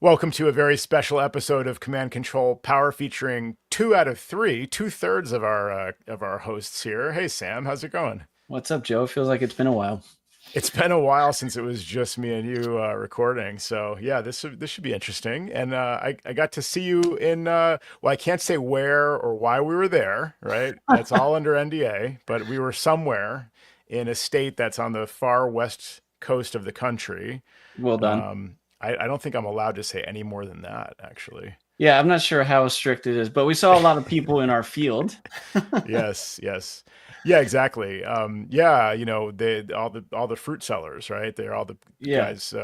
Welcome to a very special episode of Command Control Power, featuring two out of three, 2/3 of our hosts here. Hey Sam, how's it going? What's up, Joe? Feels like it's been a while. It's been a while since it was just me and you recording, so yeah, this should be interesting. And I got to see you in well, I can't say where or why we were there, right? That's all under NDA, but we were somewhere in a state that's on the far west coast of the country. Well done. I don't think I'm allowed to say any more than that, actually. Yeah, I'm not sure how strict it is, but we saw a lot of people in our field. Yes, yes. Yeah, exactly. Yeah, they all the fruit sellers, right? They're all the Yeah, guys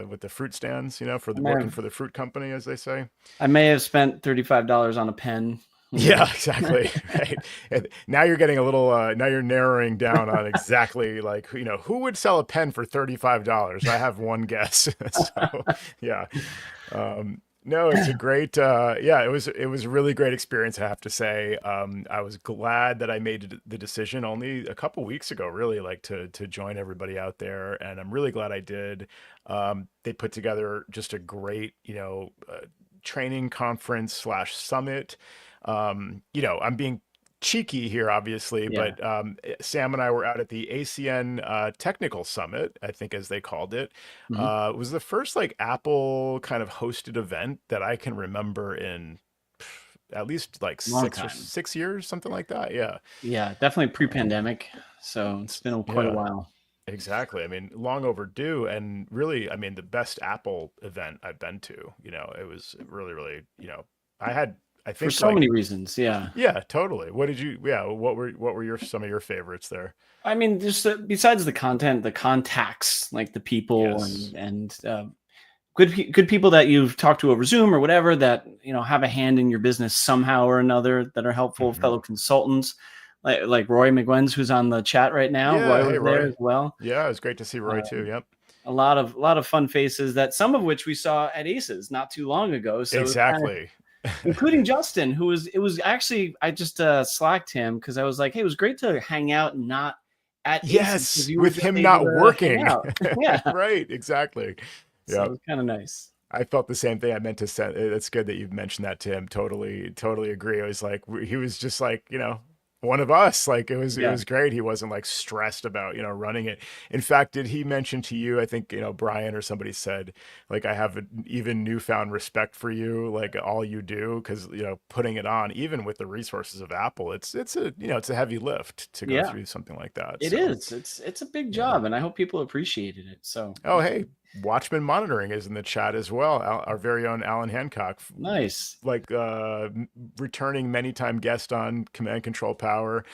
with the fruit stands, for I the may working have, for the fruit company, as they say. I may have spent $35 on a pen. Who Yeah, knows? exactly. Right. And now you're getting a little now you're narrowing down on exactly, like, who would sell a pen for $35? I have one guess. So, yeah. No, it's a great yeah, it was a really great experience, I have to say. I was glad that I made the decision only a couple weeks ago, really, like to join everybody out there, and I'm really glad I did. They put together just a great, training conference slash summit. I'm being cheeky here, obviously, Yeah. but Sam and I were out at the ACN Technical Summit, I think, as they called it. Hmm. It was the first like Apple kind of hosted event that I can remember in at least like Long six or time. 6 years, something like that. Yeah. Yeah, definitely pre-pandemic. So it's been quite a Yeah, while. exactly. I mean, long overdue, and really, I mean, the best Apple event I've been to. It was really, really, I had, I For think, so like, many reasons. Yeah. yeah, totally. Yeah, what were your some of your favorites there? I mean, just besides the content, the contacts, like the people Yes. and good people that you've talked to over Zoom or whatever that have a hand in your business somehow or another that are helpful. Hmm. Fellow consultants like Roy McGuens, who's on the chat right now. Yeah, Roy hey was there Roy. as well. Yeah, it was great to see Roy too. Um, Yep. a lot of fun faces that some of which we saw at Aces not too long ago. So it's kind of Exactly. including Justin, who was it was actually I just slacked him because I was like, hey, it was great to hang out and not at Aces because Yes, you were with just him able not to hang working. out. Yeah, Right, exactly. so it Yep. was kind of nice. I felt the same thing. I meant to say it's good that you've mentioned that to him. Totally, totally agree. It was like he was just like, one of us. Like it Yeah. was great. He wasn't like stressed about, running it. In fact, did he mention to you, I think, Brian or somebody said, like, I have an even newfound respect for you, like all you do, because, putting it on, even with the resources of Apple, it's a, it's a heavy lift to go Yeah. through something like that. It So, is. It's a big yeah. job, and I hope people appreciated it. So Oh, hey, Watchman Monitoring is in the chat as well. Our very own Alan Hancock, nice. like returning many time guest on Command Control Power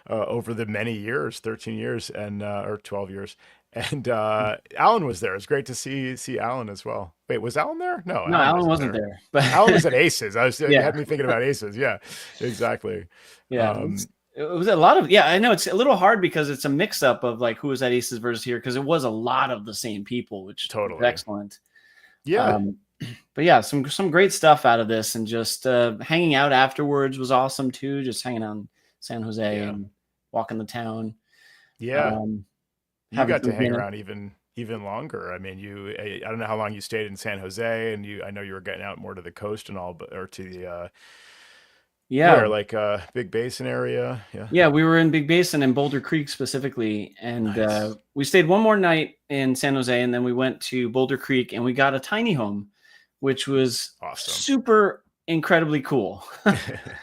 over the many years, 13 years and or 12 years. And Alan was there. It was great to see Alan as well. Wait, was Alan there? No, No, Alan Alan wasn't wasn't there. there, but Alan was at Aces. You yeah, had me thinking about Aces. Yeah, exactly. yeah. Um, It was a lot of, yeah. I know it's a little hard because it's a mix up of like who was at Aces versus here because it was a lot of the same people, which was totally. excellent. Yeah, Um, but yeah, some great stuff out of this, and just hanging out afterwards was awesome too. Just hanging out in San Jose yeah, and walking the town, yeah. um, You having got to some hang dinner. around even longer. I mean, I don't know how long you stayed in San Jose, and I know you were getting out more to the coast and all, but or to the Yeah, where, like Big Basin area. Yeah. yeah, we were in Big Basin and Boulder Creek specifically, and Nice. we stayed one more night in San Jose, and then we went to Boulder Creek, and we got a tiny home, which was Awesome. super incredibly cool.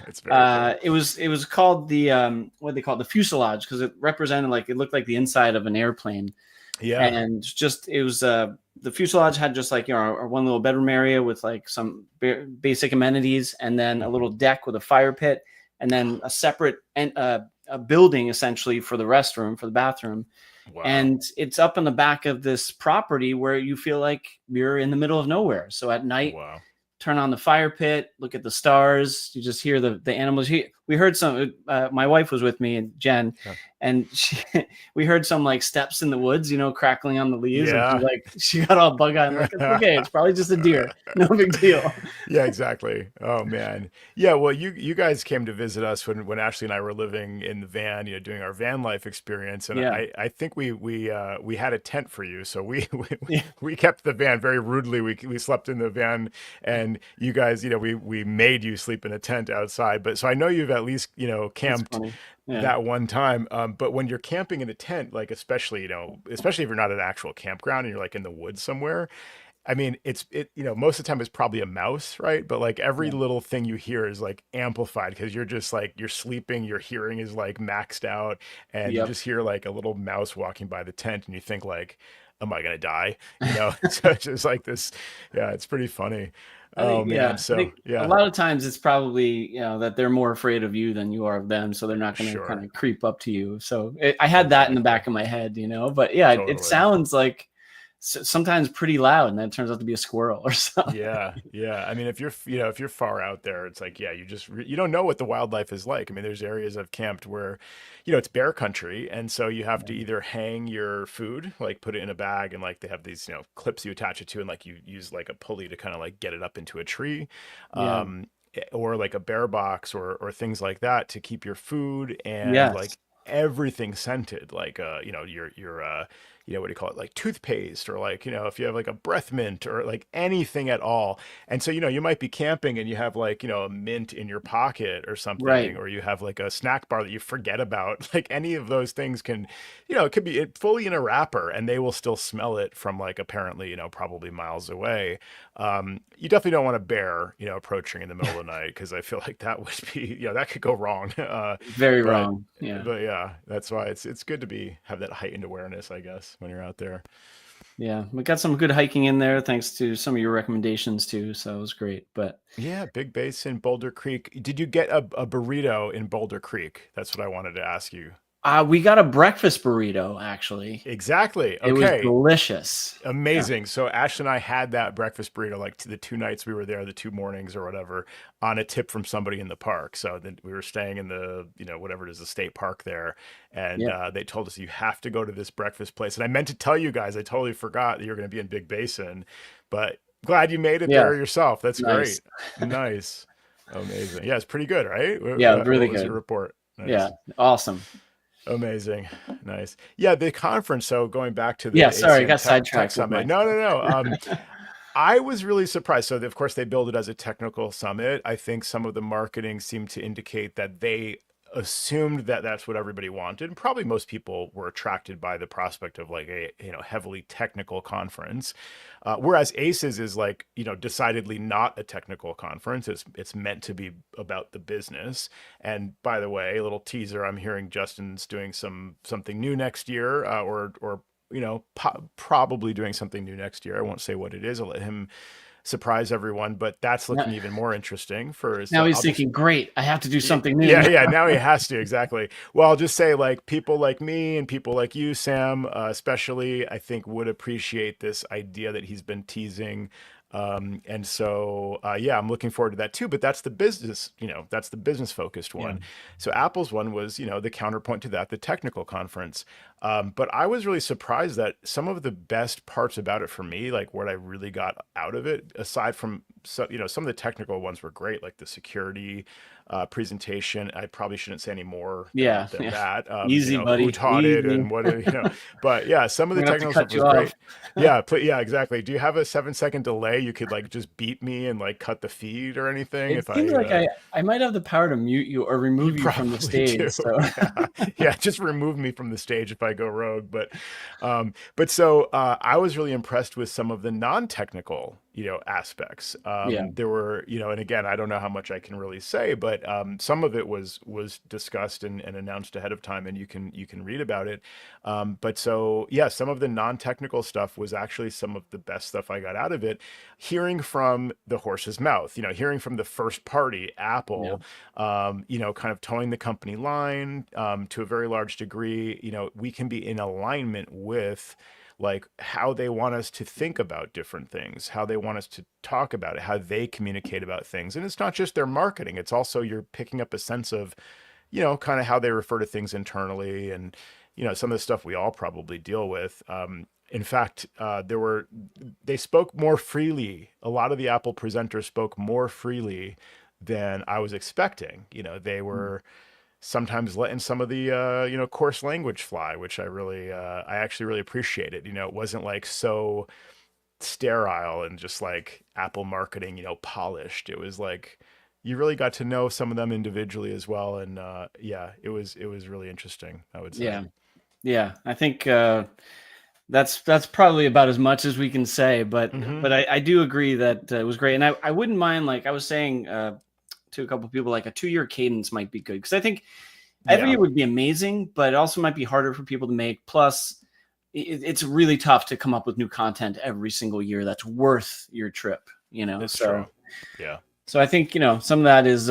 It's very cool. It was called the what they call it, the fuselage, because it represented like it looked like the inside of an airplane, Yeah. and just it was the fuselage had just like our one little bedroom area with like some basic amenities, and then a little Hmm. deck with a fire pit, and then a separate and a building essentially for the restroom for the bathroom. Wow. And it's up in the back of this property where you feel like you're in the middle of nowhere. So at night, Wow. turn on the fire pit, look at the stars. You just hear the animals. We heard some. My wife was with me, and Jen, Yeah. and we heard some like steps in the woods, crackling on the leaves, and Yeah. she got all bug eyed. I'm like, it's okay, it's probably just a deer, no big deal. Yeah, exactly. Oh man. Yeah, well, you guys came to visit us when Ashley and I were living in the van, doing our van life experience, and Yeah, I think we had a tent for you, so we yeah, we kept the van very rudely. We slept in the van, and you guys, we made you sleep in a tent outside. But so I know you've at least that's camped funny. Yeah, that one time. But when you're camping in a tent, like especially especially if you're not at an actual campground and you're like in the woods somewhere, I mean, most of the time it's probably a mouse, right? But like every yeah, little thing you hear is like amplified because you're just like you're sleeping, your hearing is like maxed out, and you yep. just hear like a little mouse walking by the tent, and you think like, "Am I gonna die?" So it's just like this. Yeah, it's pretty funny. I Oh think, man, yeah, I so think a yeah, lot of times it's probably, that they're more afraid of you than you are of them. So they're not going to kind sure, of creep up to you. So I had that in the exactly, back of my head, but yeah, it totally. sounds like sometimes pretty loud, and then it turns out to be a squirrel or something. Yeah, yeah. I mean, if you're far out there, it's like, yeah, you don't know what the wildlife is like. I mean, there's areas I've camped where, it's bear country, and so you have to Yeah. either hang your food, like put it in a bag, and like they have these, clips you attach it to, and like you use like a pulley to kind of like get it up into a tree, Yeah. or like a bear box or things like that to keep your food and Yes. like everything scented, like your what do you call it, like toothpaste, or like if you have like a breath mint or like anything at all. And so you might be camping and you have like a mint in your pocket or something, Right. or you have like a snack bar that you forget about. Like any of those things can, it could be fully in a wrapper and they will still smell it from like apparently probably miles away. You definitely don't want a bear approaching in the middle of the night, because I feel like that would be, that could go wrong. Very But wrong. Yeah. but yeah, that's why it's good to have that heightened awareness, I guess, when you're out there. Yeah. We got some good hiking in there thanks to some of your recommendations too. So it was great. But Yeah, Big Basin, Boulder Creek. Did you get a burrito in Boulder Creek? That's what I wanted to ask you. we got a breakfast burrito, actually. Exactly. It was Okay. delicious. Yeah. Amazing. So Ash and I had that breakfast burrito like the 2 nights we were there, the 2 mornings or whatever, on a tip from somebody in the park. So then we were staying in the, whatever it is, the state park there. And Yeah. they told us, you have to go to this breakfast place. And I meant to tell you guys, I totally forgot that you're going to be in Big Basin, but glad you made it Yeah. there yourself. That's Nice. great. Nice. Amazing. Yeah, it's pretty good, right? Yeah, really What was your good. report? Yeah, Nice. awesome. Amazing. Nice. Yeah, the conference. So going back to Yeah, the sorry, I ACM got Tech sidetracked with Summit. my No, no, no. I was really surprised. So, of course, they build it as a technical summit. I think some of the marketing seemed to indicate that they assumed that that's what everybody wanted. And probably most people were attracted by the prospect of like a heavily technical conference, whereas ACES is like decidedly not a technical conference. It's meant to be about the business. And by the way, a little teaser: I'm hearing Justin's doing something new next year, or probably doing something new next year. I won't say what it is. I'll let him surprise everyone, but that's now, looking even more interesting for, now so he's I'll just, thinking, great, I have to do something new yeah, now. yeah, now he has to, exactly. Well, I'll just say like people like me and people like you, Sam, especially, I think would appreciate this idea that he's been teasing. And so, yeah, I'm looking forward to that too. But that's the business, that's the business focused Yeah, one. So Apple's one was, the counterpoint to that, the technical conference. But I was really surprised that some of the best parts about it for me, like what I really got out of it, aside from, so, some of the technical ones were great, like the security presentation. I probably shouldn't say any more yeah, than yeah. that. Easy, Who buddy, taught it easy. and what, but yeah, some of I'm the gonna have to technical stuff cut was you off. great. Yeah, yeah, exactly. Do you have a 7 second delay? You could like just beat me and like cut the feed or anything It if seems I, like I might have the power to mute you or you remove you from the probably stage. do. So Yeah. Yeah. Just remove me from the stage if I go rogue. But so I was really impressed with some of the non-technical, aspects. yeah, There were, and again, I don't know how much I can really say, but some of it was discussed and announced ahead of time, and you can read about it. But so yeah, some of the non-technical stuff was actually some of the best stuff I got out of it. Hearing from the horse's mouth, hearing from the first party, yeah, Apple, kind of towing the company line to a very large degree. We can be in alignment with like how they want us to think about different things, how they want us to talk about it, how they communicate about things. And it's not just their marketing, it's also you're picking up a sense of, kind of how they refer to things internally and, some of the stuff we all probably deal with. In fact, they spoke more freely. A lot of the Apple presenters spoke more freely than I was expecting. They were sometimes letting some of the coarse language fly, which I actually really appreciated. It wasn't like so sterile and just like Apple marketing, polished. It was like you really got to know some of them individually as well, and yeah, it was really interesting, I would say. Yeah. I think that's probably about as much as we can say, but I do agree that it was great, and I wouldn't mind, like I was saying to a couple of people, like a 2-year cadence might be good, because I think every year would be amazing, but it also might be harder for people to make. Plus, it's really tough to come up with new content every single year that's worth your trip. That's true. Yeah. So I think some of that is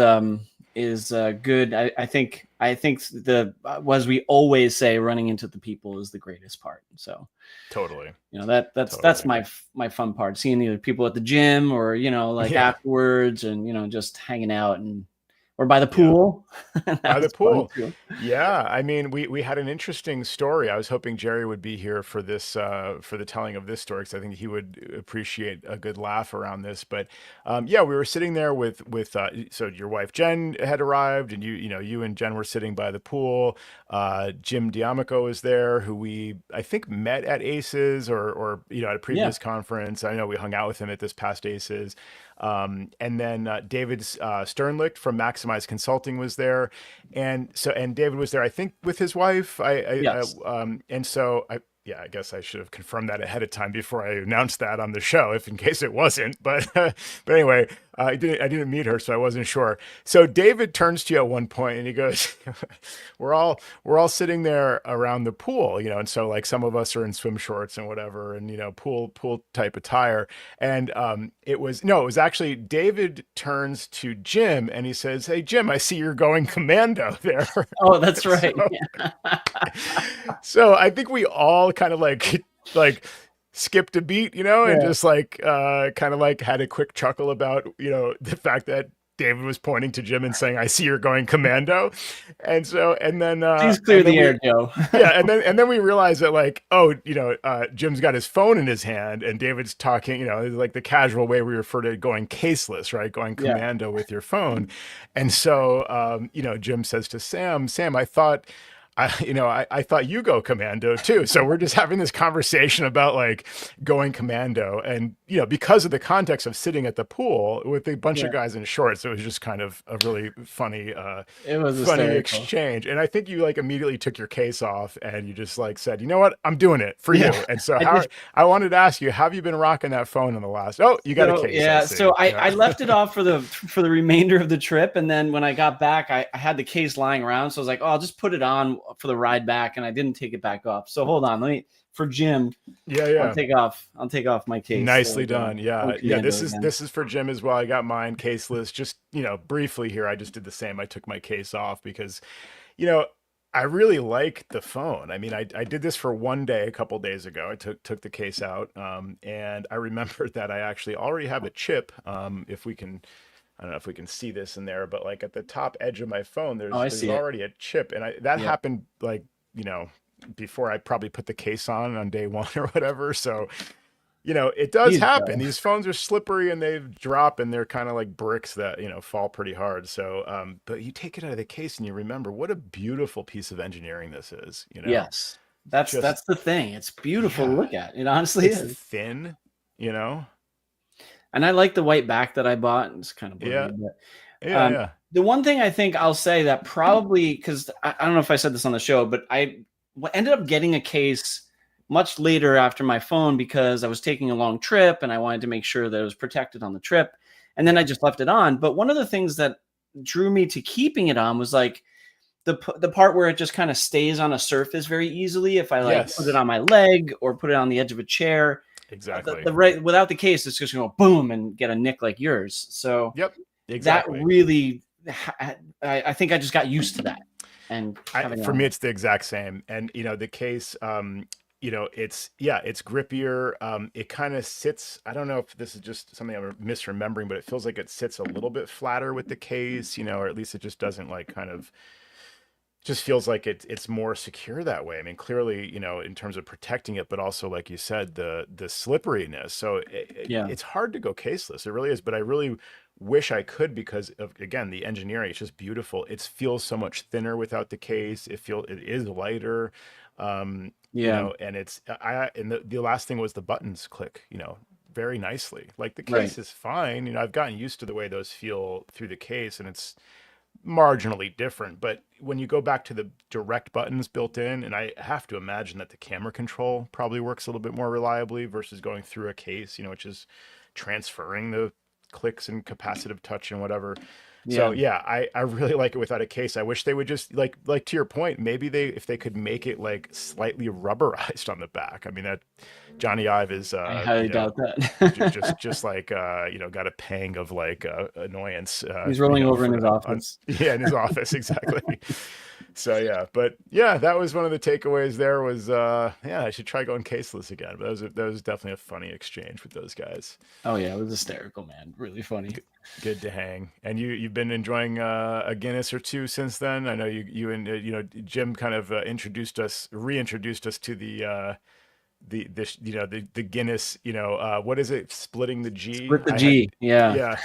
good. I think as we always say, running into the people is the greatest part. So totally, that's my fun part, seeing either people at the gym or afterwards, and just hanging out or by the pool. By the pool. Yeah. I mean, we had an interesting story. I was hoping Jerry would be here for this, for the telling of this story, because I think he would appreciate a good laugh around this. But yeah, we were sitting there with so your wife Jen had arrived, and you and Jen were sitting by the pool. Jim D'Amico was there, who I think met at Aces or at a previous conference. I know we hung out with him at this past Aces. And then David Sternlicht from Maximize Consulting was there, and David was there, I think, with his wife. I guess I should have confirmed that ahead of time before I announced that on the show, if in case it wasn't. But anyway, I didn't meet her, so I wasn't sure. So David turns to you at one point and he goes, "We're all sitting there around the pool, and so like some of us are in swim shorts and whatever, and pool type attire." And it was actually David turns to Jim and he says, "Hey Jim, I see you're going Commando there." Oh, that's right. So I think we all kind of like skipped a beat, and just like kind of like had a quick chuckle about the fact that David was pointing to Jim and saying, "I see you're going Commando," and then please clear the air, Joe. Yeah, and then we realized that like, oh, Jim's got his phone in his hand and David's talking, like the casual way we refer to going caseless, right? Going Commando with your phone, and so Jim says to Sam, "I thought." I thought you go Commando too. So we're just having this conversation about like going Commando, and because of the context of sitting at the pool with a bunch of guys in shorts, it was just kind of a really funny, exchange. And I think you like immediately took your case off and you just like said, "You know what, I'm doing it for you." And so I wanted to ask you, have you been rocking that phone in the last? Oh, you got a case. Yeah. So I left it off for the remainder of the trip, and then when I got back, I had the case lying around, so I was like, "Oh, I'll just put it on for the ride back," and I didn't take it back off. So hold on, for Jim. Yeah. I'll take off my case. Nicely done. Yeah. This is for Jim as well. I got mine caseless. Just briefly here, I just did the same. I took my case off because I really like the phone. I mean, I did this for one day a couple days ago. I took the case out, and I remembered that I actually already have a chip. If we can. I don't know if we can see this in there, but like at the top edge of my phone, there's already a chip, and that happened like before I probably put the case on day one or whatever. So it does happen. These phones are slippery and they drop, and they're kind of like bricks that fall pretty hard. So but you take it out of the case and you remember what a beautiful piece of engineering this is. Yes, that's the thing. It's beautiful to look at. It honestly is thin. And I like the white back that I bought. It's kind of blurry, but the one thing I think I'll say that probably, because I don't know if I said this on the show, but I ended up getting a case much later after my phone because I was taking a long trip and I wanted to make sure that it was protected on the trip. And then I just left it on. But one of the things that drew me to keeping it on was like the part where it just kind of stays on a surface very easily. If I put it on my leg or put it on the edge of a chair. Exactly. Without the case, it's just going to go boom and get a nick like yours. So exactly. That really, I think I just got used to that. And for me, it's the exact same. And the case, it's grippier. It kind of sits, I don't know if this is just something I'm misremembering, but it feels like it sits a little bit flatter with the case, or at least it just doesn't like kind of just feels like it's more secure that way. I mean, clearly, in terms of protecting it, but also like you said, the slipperiness. So it's hard to go caseless. It really is. But I really wish I could, because of, again, the engineering. It's just beautiful. It feels so much thinner without the case. It is lighter. And the last thing was the buttons click, very nicely. Like the case is fine. I've gotten used to the way those feel through the case, and it's marginally different. But when you go back to the direct buttons built in, and I have to imagine that the camera control probably works a little bit more reliably versus going through a case, which is transferring the clicks and capacitive touch and whatever. So I really like it without a case. I wish they would just like to your point, maybe if they could make it like slightly rubberized on the back. I mean, that Johnny Ive is I highly doubt that. just like got a pang of like annoyance. He's rolling over in his office. In his office, exactly. So that was one of the takeaways. There was I should try going caseless again. But that was definitely a funny exchange with those guys. Oh yeah, it was hysterical, man. Really funny. Good to hang. And you've been enjoying a Guinness or two since then. I know you and Jim kind of reintroduced us to the Guinness. What is it? Splitting the G. Split the G. Yeah.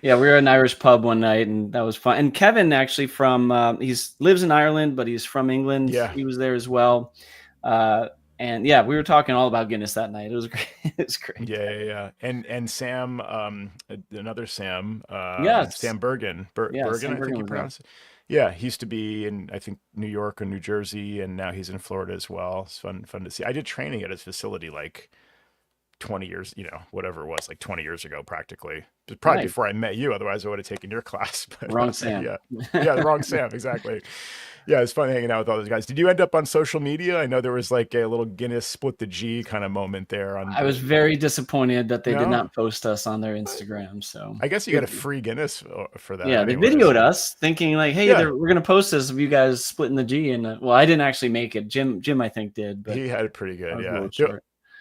Yeah, we were at an Irish pub one night, and that was fun. And Kevin actually he lives in Ireland, but he's from England. Yeah. He was there as well. And we were talking all about Guinness that night. It was great. It was great. Yeah. And Sam, another Sam, Sam Bergen. Bergen, I think you pronounce it. Yeah, he used to be in, I think, New York or New Jersey, and now he's in Florida as well. It's fun to see. I did training at his facility like 20 years, whatever it was, like 20 years ago, practically. Probably before I met you. Otherwise, I would have taken your class. But, wrong Sam. The wrong Sam. Exactly. Yeah, it's fun hanging out with all those guys. Did you end up on social media? I know there was like a little Guinness split the G kind of moment there. I was very disappointed that they did not post us on their Instagram. So I guess you got a free Guinness for that. Yeah, they videoed us thinking like, hey, we're going to post this of you guys splitting the G. And I didn't actually make it. Jim, I think did. But he had it pretty good. Yeah.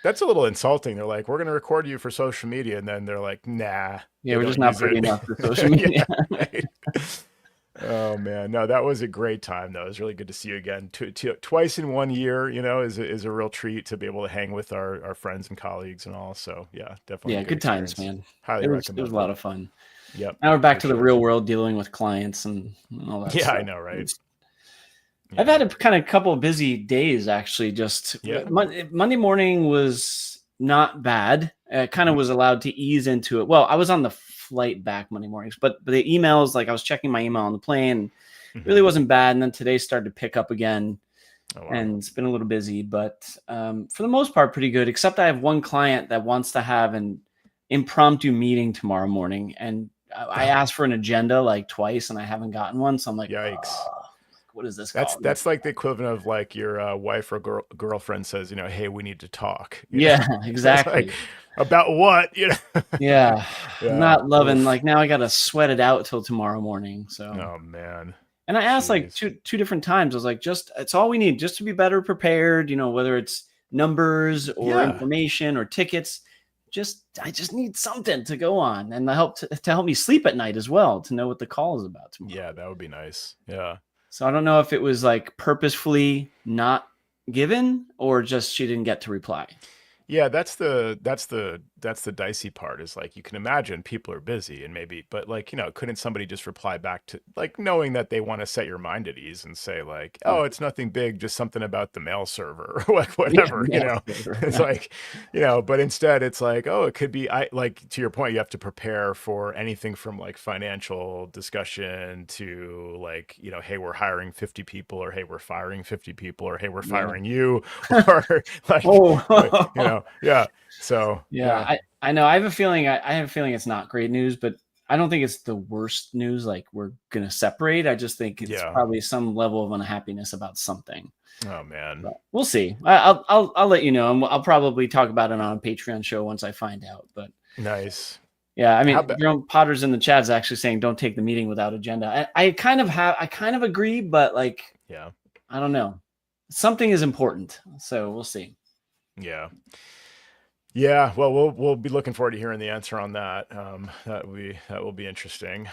That's a little insulting. They're like, we're going to record you for social media. And then they're like, nah. Yeah, we're just not pretty enough for social media. Oh man, no, that was a great time though. It was really good to see you again. Twice in 1 year, is a real treat to be able to hang with our friends and colleagues and all. So definitely. Yeah, good times, man. Highly recommend. It was a lot of fun. Yep. Now we're back to the real world, dealing with clients and all that. Yeah, I know, right? I've had a couple of busy days actually. Just Monday morning was not bad. I kind of was allowed to ease into it. Well, I was on the flight back Monday mornings, but the emails, like I was checking my email on the plane, really wasn't bad. And then today started to pick up again. Oh, wow. And it's been a little busy, but for the most part, pretty good. Except I have one client that wants to have an impromptu meeting tomorrow morning, and I asked for an agenda like twice, and I haven't gotten one. So I'm like, yikes. What is this? That's like the equivalent of like your wife or girlfriend says, hey, we need to talk. Exactly. Like, about what? Yeah. Not loving. Like now I got to sweat it out till tomorrow morning. So. Oh man. And I asked like two different times. I was like, it's all we need just to be better prepared. Whether it's numbers or information or tickets. I just need something to go on and to help me sleep at night as well, to know what the call is about tomorrow. Yeah, that would be nice. Yeah. So I don't know if it was like purposefully not given or just she didn't get to reply. Yeah, that's the dicey part, is like, you can imagine people are busy and maybe, but like, couldn't somebody just reply back to, like, knowing that they want to set your mind at ease and say like, oh, it's nothing big, just something about the mail server or like whatever, it's like, but instead it's like, oh, it could be, like to your point, you have to prepare for anything from like financial discussion to like, hey, we're hiring 50 people, or hey, we're firing 50 people, or hey, we're firing you, or like, yeah. So I know. I have a feeling it's not great news, but I don't think it's the worst news. Like we're gonna separate. I just think it's probably some level of unhappiness about something. Oh man, but we'll see. I'll let you know, and I'll probably talk about it on a Patreon show once I find out. But nice. Yeah, I mean, Jerome Potter's in the chat is actually saying don't take the meeting without agenda. I kind of agree, but like, yeah, I don't know. something is important. So we'll see. Yeah. Yeah, well, we'll be looking forward to hearing the answer on that. That will be interesting.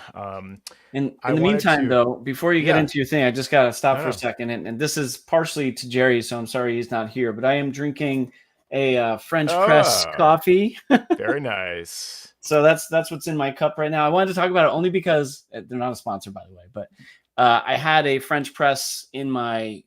In the meantime, though, before you get into your thing, I just got to stop for a second. And this is partially to Jerry, so I'm sorry he's not here. But I am drinking a French press coffee. Very nice. So that's what's in my cup right now. I wanted to talk about it only because they're not a sponsor, by the way. But I had a French press in my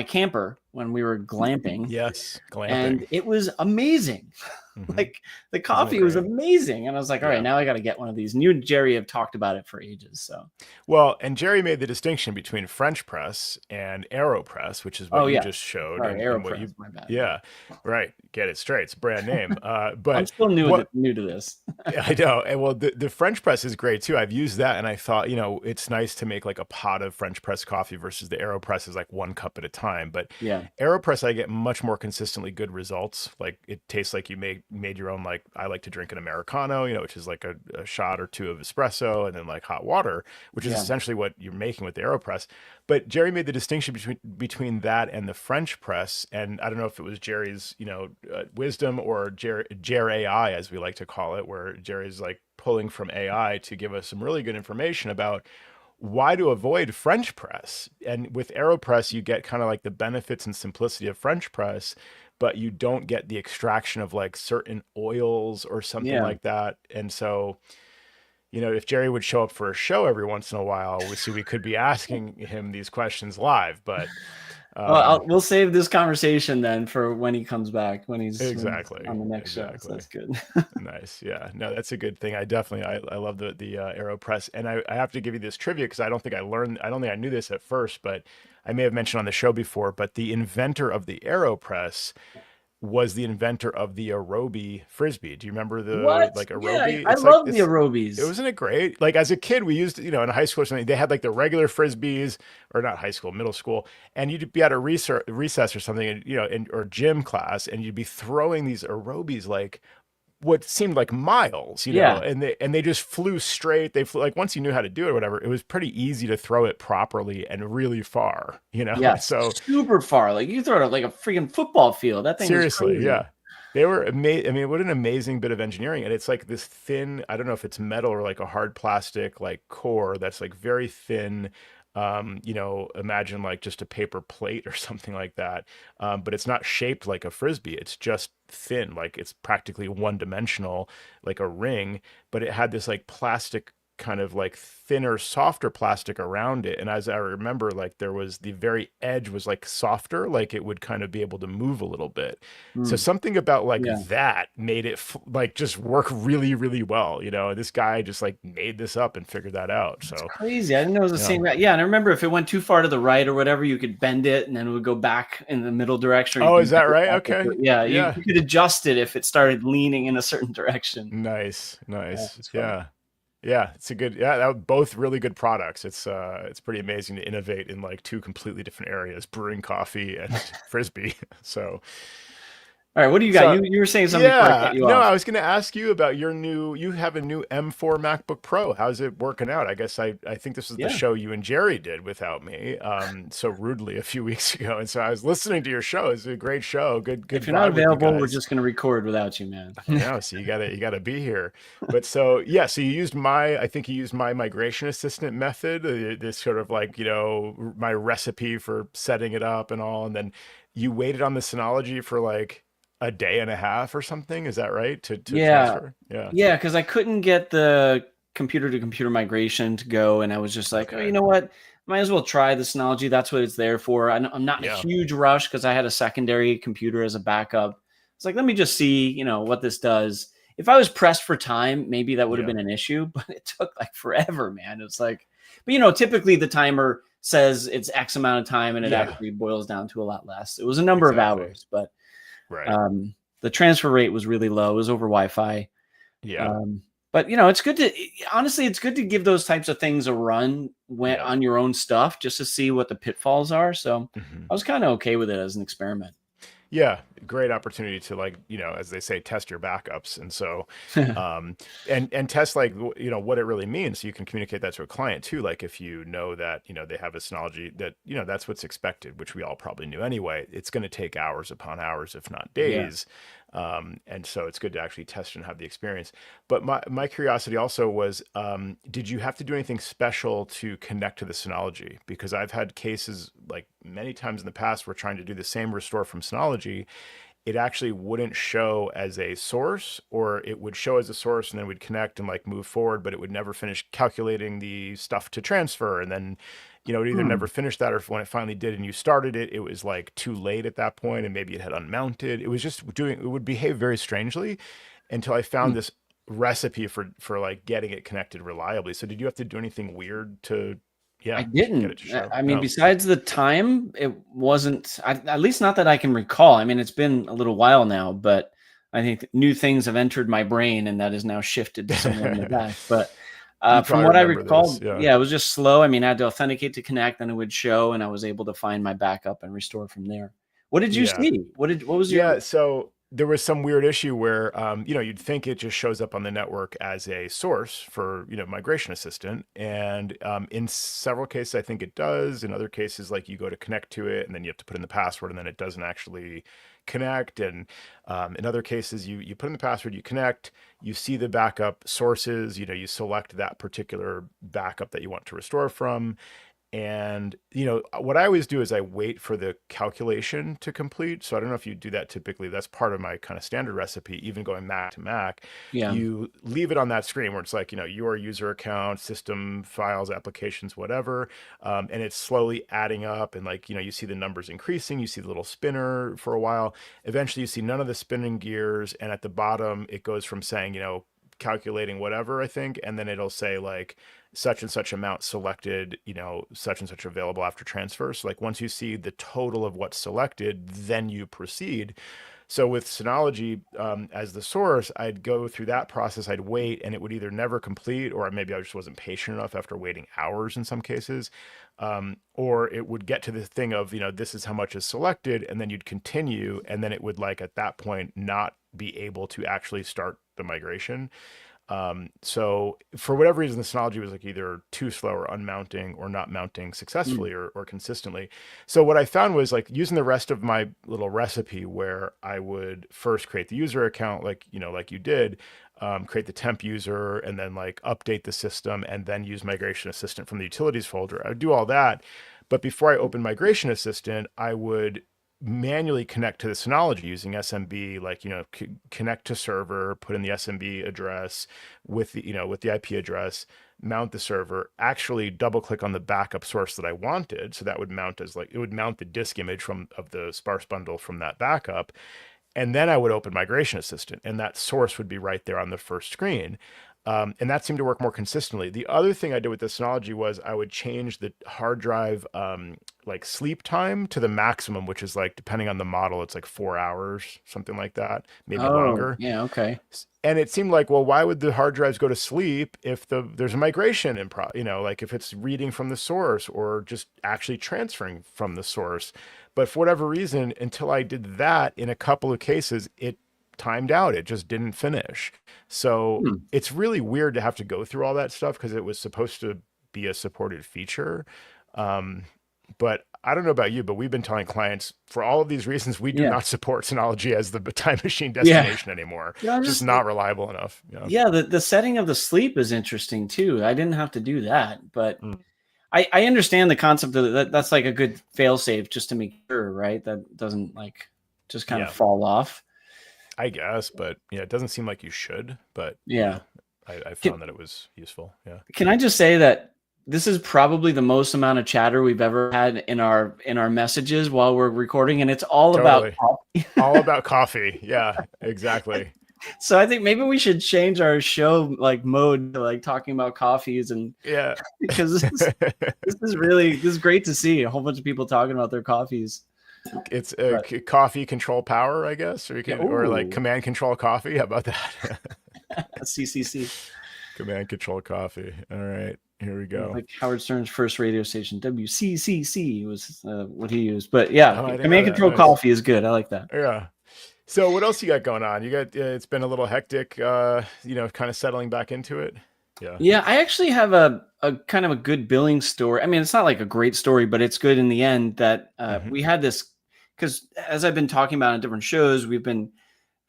camper when we were glamping. Yes, glamping. And it was amazing. Mm-hmm. Like the coffee was amazing. And I was like, all right, now I got to get one of these. And you and Jerry have talked about it for ages. So, well, and Jerry made the distinction between French press and AeroPress, which is what you just showed. Sorry, AeroPress, my bad. Yeah, right. Get it straight. It's a brand name. But I'm still new to this. I know. And well, the French press is great too. I've used that, and I thought, it's nice to make like a pot of French press coffee versus the AeroPress is like one cup at a time. But AeroPress, I get much more consistently good results. Like it tastes like you made your own. Like I like to drink an Americano, which is like a shot or two of espresso and then like hot water, which is essentially what you're making with the AeroPress. But Jerry made the distinction between that and the French press. And I don't know if it was Jerry's, wisdom or Jer AI, as we like to call it, where Jerry's like pulling from AI to give us some really good information about why to avoid French press. And with AeroPress, you get kind of like the benefits and simplicity of French press, but you don't get the extraction of like certain oils or something like that. And so, if Jerry would show up for a show every once in a while, we could be asking him these questions live, but well, we'll save this conversation then for when he comes back, when he's on the next show. So that's good. Nice. Yeah, no, that's a good thing. I love the AeroPress, and I have to give you this trivia because I don't think I knew this at first, but I may have mentioned on the show before, but the inventor of the AeroPress was the inventor of the Aerobie Frisbee. Do you remember the Aerobie? Yeah, I love the Aerobies. Wasn't it great? Like as a kid, we used, in high school or something, they had like the regular Frisbees, or not high school, middle school. And you'd be at a recess or something, and, or gym class, and you'd be throwing these Aerobies like what seemed like miles, and they just flew straight. They flew like once you knew how to do it or whatever, it was pretty easy to throw it properly and really far, Yeah, so super far. Like you throw it like a freaking football field. That thing seriously, was crazy. Yeah. They were amazing. I mean, what an amazing bit of engineering. And it's like this thin, I don't know if it's metal or like a hard plastic like core that's like very thin. Imagine like just a paper plate or something like that. But it's not shaped like a Frisbee. It's just thin, like it's practically one dimensional, like a ring, but it had this like plastic kind of like thinner, softer plastic around it. And as I remember, like there was the very edge was like softer, like it would kind of be able to move a little bit. So something about like that made it like just work really, really well. This guy just like made this up and figured that out. So it's crazy. I didn't know it was the same. Yeah. And I remember if it went too far to the right or whatever, you could bend it and then it would go back in the middle direction. Oh, is that right? Okay. Yeah. You could adjust it if it started leaning in a certain direction. Nice. Yeah, it's a good. Yeah, that were both really good products. It's pretty amazing to innovate in like two completely different areas: brewing coffee and Frisbee. So, all right, what do you got? So, you were saying something. Yeah, I was going to ask you about your new. You have a new M4 MacBook Pro. How's it working out? I guess I think this is the show you and Jerry did without me, so rudely a few weeks ago. And so I was listening to your show. It's a great show. Good. If you're not available, we're just going to record without you, man. No, so you gotta be here. But so so you used I think you used my migration assistant method. This sort of like my recipe for setting it up and all, and then you waited on the Synology for like a day and a half or something. Is that right? To transfer? Yeah. Because I couldn't get the computer to computer migration to go. And I was just like, oh, you know what? Might as well try the Synology. That's what it's there for. I'm not in a huge rush because I had a secondary computer as a backup. It's like, let me just see, what this does. If I was pressed for time, maybe that would have been an issue, but it took like forever, man. It's like, but typically the timer says it's X amount of time and it actually boils down to a lot less. It was a number of hours, but the transfer rate was really low. It was over Wi-Fi. Yeah. But it's good to give those types of things a run on your own stuff just to see what the pitfalls are. So I was kind of okay with it as an experiment. Yeah, great opportunity to, like, as they say, test your backups. And so, and test, like, what it really means. So you can communicate that to a client too. Like if you know that, they have a Synology that, that's what's expected, which we all probably knew anyway, it's going to take hours upon hours, if not Yeah. days. And so it's good to actually test and have the experience. But my curiosity also was, did you have to do anything special to connect to the Synology? Because I've had cases like many times in the past where trying to do the same restore from Synology, it actually wouldn't show as a source, or it would show as a source and then we'd connect and like move forward, but it would never finish calculating the stuff to transfer. And then, it either never finished that, or if when it finally did and you started it, it was like too late at that point and maybe it had unmounted. It was just it would behave very strangely until I found this recipe for like getting it connected reliably. So did you have to do anything weird to, I get it didn't. to show? I mean, No. besides the time, it wasn't, at least not that I can recall. I mean, it's been a little while now, but I think new things have entered my brain and that is now shifted to somewhere in the back. But You from probably what I remember this. recall, Yeah. yeah, it was just slow. I mean, I had to authenticate to connect, and it would show, and I was able to find my backup and restore from there. What did you Yeah. see? What was your? Yeah. So there was some weird issue where, you'd think it just shows up on the network as a source for, migration assistant. And in several cases, I think it does. In other cases, like you go to connect to it and then you have to put in the password and then it doesn't actually connect. And in other cases, you put in the password, you connect, you see the backup sources, you select that particular backup that you want to restore from. And, what I always do is I wait for the calculation to complete. So I don't know if you do that typically. That's part of my kind of standard recipe, even going Mac to Mac. Yeah. You leave it on that screen where it's like, your user account, system, files, applications, whatever. And it's slowly adding up. And like, you see the numbers increasing. You see the little spinner for a while. Eventually, you see none of the spinning gears. And at the bottom, it goes from saying, calculating whatever, I think. And then it'll say like, such and such amount selected, such and such available after transfer. So like once you see the total of what's selected, then you proceed. So with Synology as the source, I'd go through that process. I'd wait, and it would either never complete, or maybe I just wasn't patient enough after waiting hours in some cases, or it would get to the thing of, this is how much is selected, and then you'd continue, and then it would like at that point not be able to actually start the migration. So for whatever reason, the Synology was like either too slow or unmounting or not mounting successfully or consistently. So what I found was like using the rest of my little recipe where I would first create the user account, like, like you did, create the temp user and then like update the system and then use Migration Assistant from the utilities folder. I would do all that. But before I open Migration Assistant, I would manually connect to the Synology using SMB, like, connect to server, put in the SMB address with the, with the IP address, mount the server, actually double click on the backup source that I wanted. So that would mount as like, it would mount the disk image of the sparse bundle from that backup. And then I would open Migration Assistant and that source would be right there on the first screen. And that seemed to work more consistently. The other thing I did with the Synology was I would change the hard drive like sleep time to the maximum, which is like, depending on the model, it's like 4 hours, something like that, maybe longer. Yeah, okay. And it seemed like, well, why would the hard drives go to sleep if there's a migration in like if it's reading from the source or just actually transferring from the source. But for whatever reason, until I did that in a couple of cases, it timed out. It just didn't finish. So it's really weird to have to go through all that stuff because it was supposed to be a supported feature. But I don't know about you, but we've been telling clients for all of these reasons, we do not support Synology as the time machine destination anymore. Just not reliable enough. Yeah. The setting of the sleep is interesting too. I didn't have to do that, but I understand the concept of that. That's like a good fail safe just to make sure, right? That doesn't like just kind of fall off. I guess, but yeah, it doesn't seem like you should, but yeah, I found that it was useful. Yeah. Can I just say that this is probably the most amount of chatter we've ever had in our messages while we're recording, and it's all about coffee. All about coffee. Yeah, exactly. So I think maybe we should change our show like mode to like talking about coffees and because this is great to see a whole bunch of people talking about their coffees. It's a coffee control power, I guess, or like command control coffee. How about that? CCC. Command control coffee. All right. Here we go. Like Howard Stern's first radio station, WCCC was what he used. But yeah, Command Control Coffee is good. I like that. Yeah. So what else you got going on? You got it's been a little hectic, kind of settling back into it. Yeah, I actually have a kind of a good billing story. I mean, it's not like a great story, but it's good in the end that we had this, because as I've been talking about on different shows, we've been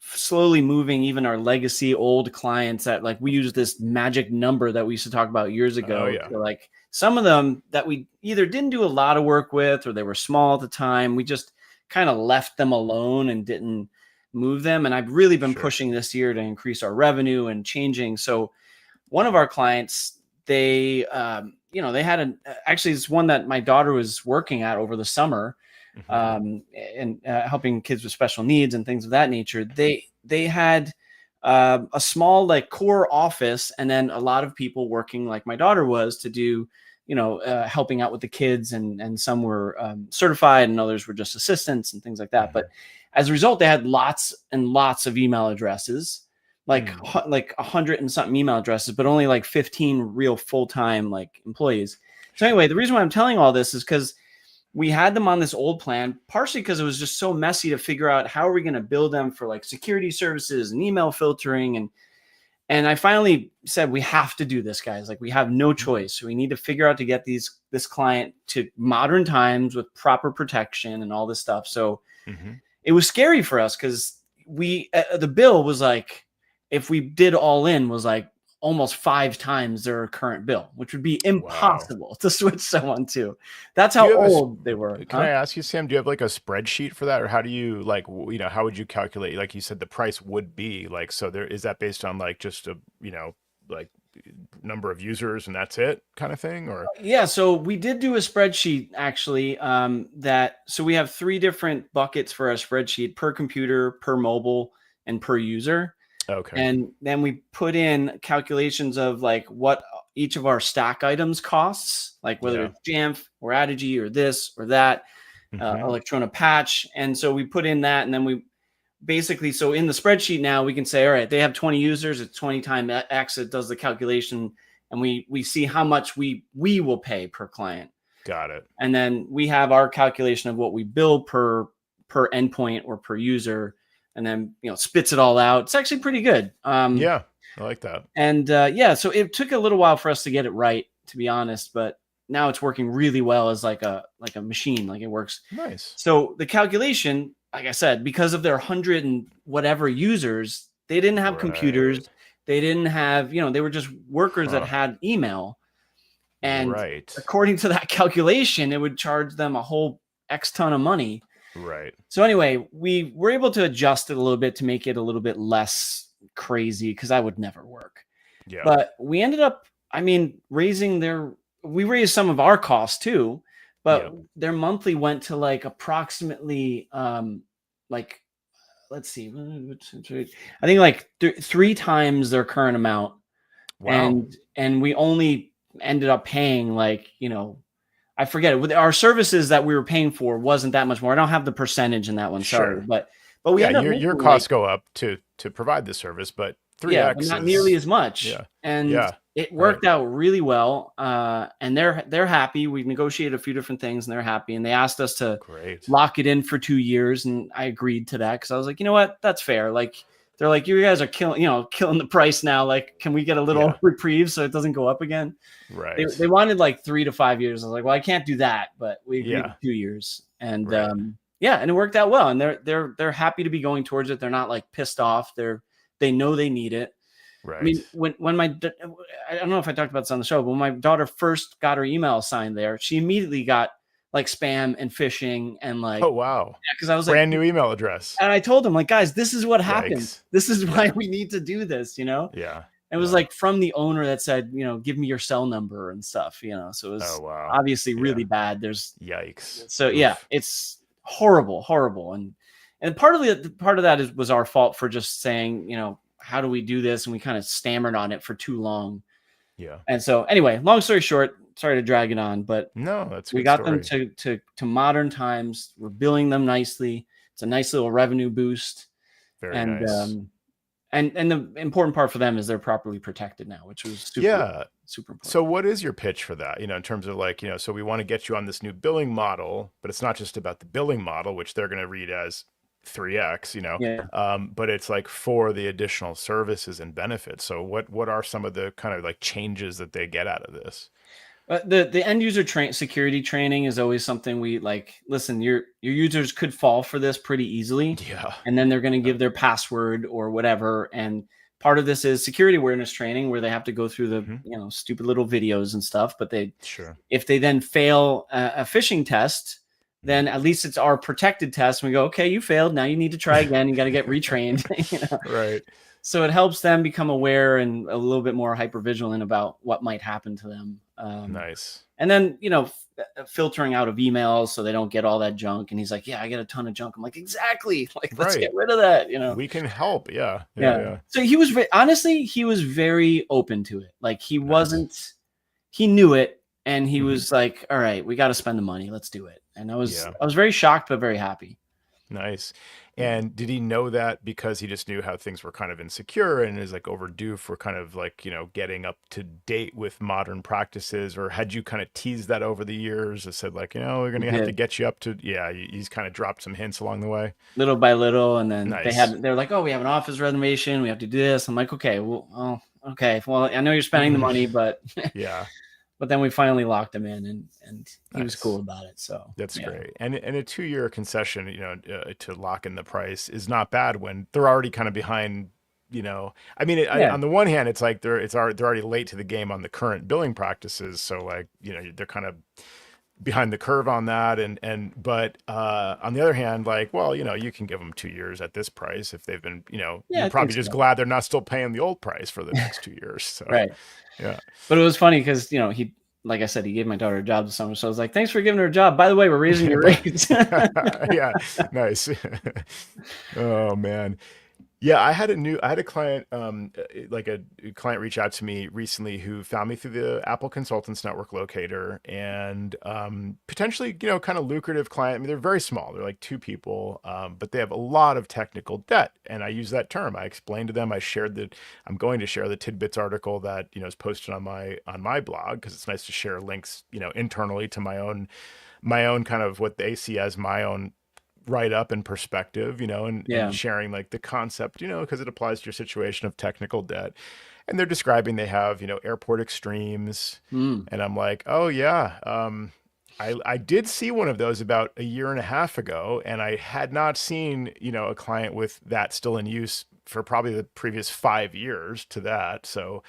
slowly moving even our legacy old clients that like we use this magic number that we used to talk about years ago. To, like some of them that we either didn't do a lot of work with or they were small at the time. We just kind of left them alone and didn't move them. And I've really been pushing this year to increase our revenue and changing. So one of our clients, they had actually it's one that my daughter was working at over the summer, and helping kids with special needs and things of that nature. They had a small like core office, and then a lot of people working like my daughter was to do, helping out with the kids, and some were certified and others were just assistants and things like that. But as a result, they had lots and lots of email addresses. Like 100 and something email addresses, but only like 15 real full-time like employees. So anyway, the reason why I'm telling all this is because we had them on this old plan, partially because it was just so messy to figure out how are we going to build them for like security services and email filtering. And I finally said, we have to do this, guys. Like we have no choice. We need to figure out to get this client to modern times with proper protection and all this stuff. So it was scary for us because the bill was like, if we did all in, was like almost 5 times their current bill, which would be impossible to switch someone to. That's how old they were. Can I ask you, Sam, do you have like a spreadsheet for that? Or how do you how would you calculate? Like you said, the price would be like, so there, is that based on like just a, like number of users and that's it kind of thing? Or yeah, so we did do a spreadsheet actually, so we have 3 different buckets for our spreadsheet: per computer, per mobile, and per user. Okay. And then we put in calculations of like what each of our stack items costs, like whether it's Jamf or Adigy or this or that, Electrona patch. And so we put in that, and then we basically, so in the spreadsheet now we can say, all right, they have 20 users, it's 20 times X, it does the calculation, and we see how much we will pay per client. Got it. And then we have our calculation of what we bill per endpoint or per user, and then, spits it all out. It's actually pretty good. Yeah, I like that. And so it took a little while for us to get it right, to be honest, but now it's working really well as like a machine, like it works. Nice. So the calculation, like I said, because of their 100 and whatever users, they didn't have computers. They didn't have, they were just workers that had email. And according to that calculation, it would charge them a whole X ton of money. Right. So anyway, we were able to adjust it a little bit to make it a little bit less crazy, because that would never work. Yeah. But we ended up, we raised some of our costs too, but their monthly went to like approximately, let's see, I think like 3 times their current amount. Wow. And we only ended up paying like, I forget it. With our services that we were paying for wasn't that much more. I don't have the percentage in that one. Sorry, but we your costs go up to provide the service, but 3x but not nearly as much. Yeah, and it worked out really well. And they're happy. We negotiated a few different things, and they're happy. And they asked us to lock it in for 2 years, and I agreed to that because I was like, you know what, that's fair. Like they're like, you guys are killing the price now. Like, can we get a little reprieve so it doesn't go up again? Right. They wanted like 3 to 5 years. I was like, well, I can't do that, but we agreed to 2 years. And and it worked out well. And they're happy to be going towards it. They're not like pissed off. They know they need it. Right. I mean, when I don't know if I talked about this on the show, but when my daughter first got her email assigned there, she immediately got like spam and phishing and like, oh wow, because I was brand new email address, and I told them like, guys, this is what happens. This is why we need to do this, Yeah. It was like from the owner that said, give me your cell number and stuff, So it was obviously really bad. There's yikes. So it's horrible, and part of that was our fault for just saying, how do we do this, and we kind of stammered on it for too long. Yeah. And so anyway, long story short, sorry to drag it on, but no, that's we got them to modern times. We're billing them nicely. It's a nice little revenue boost. Very nice. And the important part for them is they're properly protected now, which was super important. So what is your pitch for that? In terms of like, so we want to get you on this new billing model, but it's not just about the billing model, which they're going to read as 3x, but it's like for the additional services and benefits. So what are some of the kind of like changes that they get out of this? The end user security training is always something we like. Listen, your users could fall for this pretty easily, and then they're going to give their password or whatever. And part of this is security awareness training, where they have to go through the stupid little videos and stuff. But if they then fail a phishing test, then at least it's our protected test. And we go, okay, you failed. Now you need to try again. You got to get retrained. Right. So it helps them become aware and a little bit more hyper vigilant about what might happen to them. Nice. And then, filtering out of emails so they don't get all that junk. And he's like, yeah, I get a ton of junk. I'm like, exactly. Like, let's get rid of that. We can help. Yeah. So he was honestly, he was very open to it. Like he knew it. And he was like, all right, we got to spend the money. Let's do it. And I was very shocked, but very happy. Nice. And did he know that because he just knew how things were kind of insecure and is like overdue for kind of like, getting up to date with modern practices? Or had you kind of teased that over the years and said like, we're going to have to get you up to, he's kind of dropped some hints along the way? Little by little. And then they're like, oh, we have an office renovation. We have to do this. I'm like, okay, well, I know you're spending the money, but But then we finally locked him in, and he was cool about it. So that's great. And a 2-year concession, to lock in the price is not bad when they're already kind of behind. I mean, on the one hand, it's like they're already late to the game on the current billing practices. So like, they're kind of behind the curve on that. But on the other hand, like, well, you can give them 2 years at this price if they've been, you're probably just glad they're not still paying the old price for the next 2 years. So right. Yeah. But it was funny because, he, like I said, he gave my daughter a job this summer. So I was like, thanks for giving her a job. By the way, we're raising your rates. Yeah. Nice. Oh man. Yeah, I had a client, like a client reach out to me recently who found me through the Apple Consultants Network locator and potentially, kind of lucrative client. I mean, they're very small. They're like 2 people, but they have a lot of technical debt. And I use that term. I explained to them, I'm going to share the Tidbits article that, is posted on my blog because it's nice to share links, internally to my own kind of what they see as my own write up and perspective, and sharing like the concept, because it applies to your situation of technical debt. And they're describing they have, airport extremes. And I'm like, oh yeah. I did see one of those about a year and a half ago, and I had not seen, a client with that still in use for probably the previous 5 years to that. So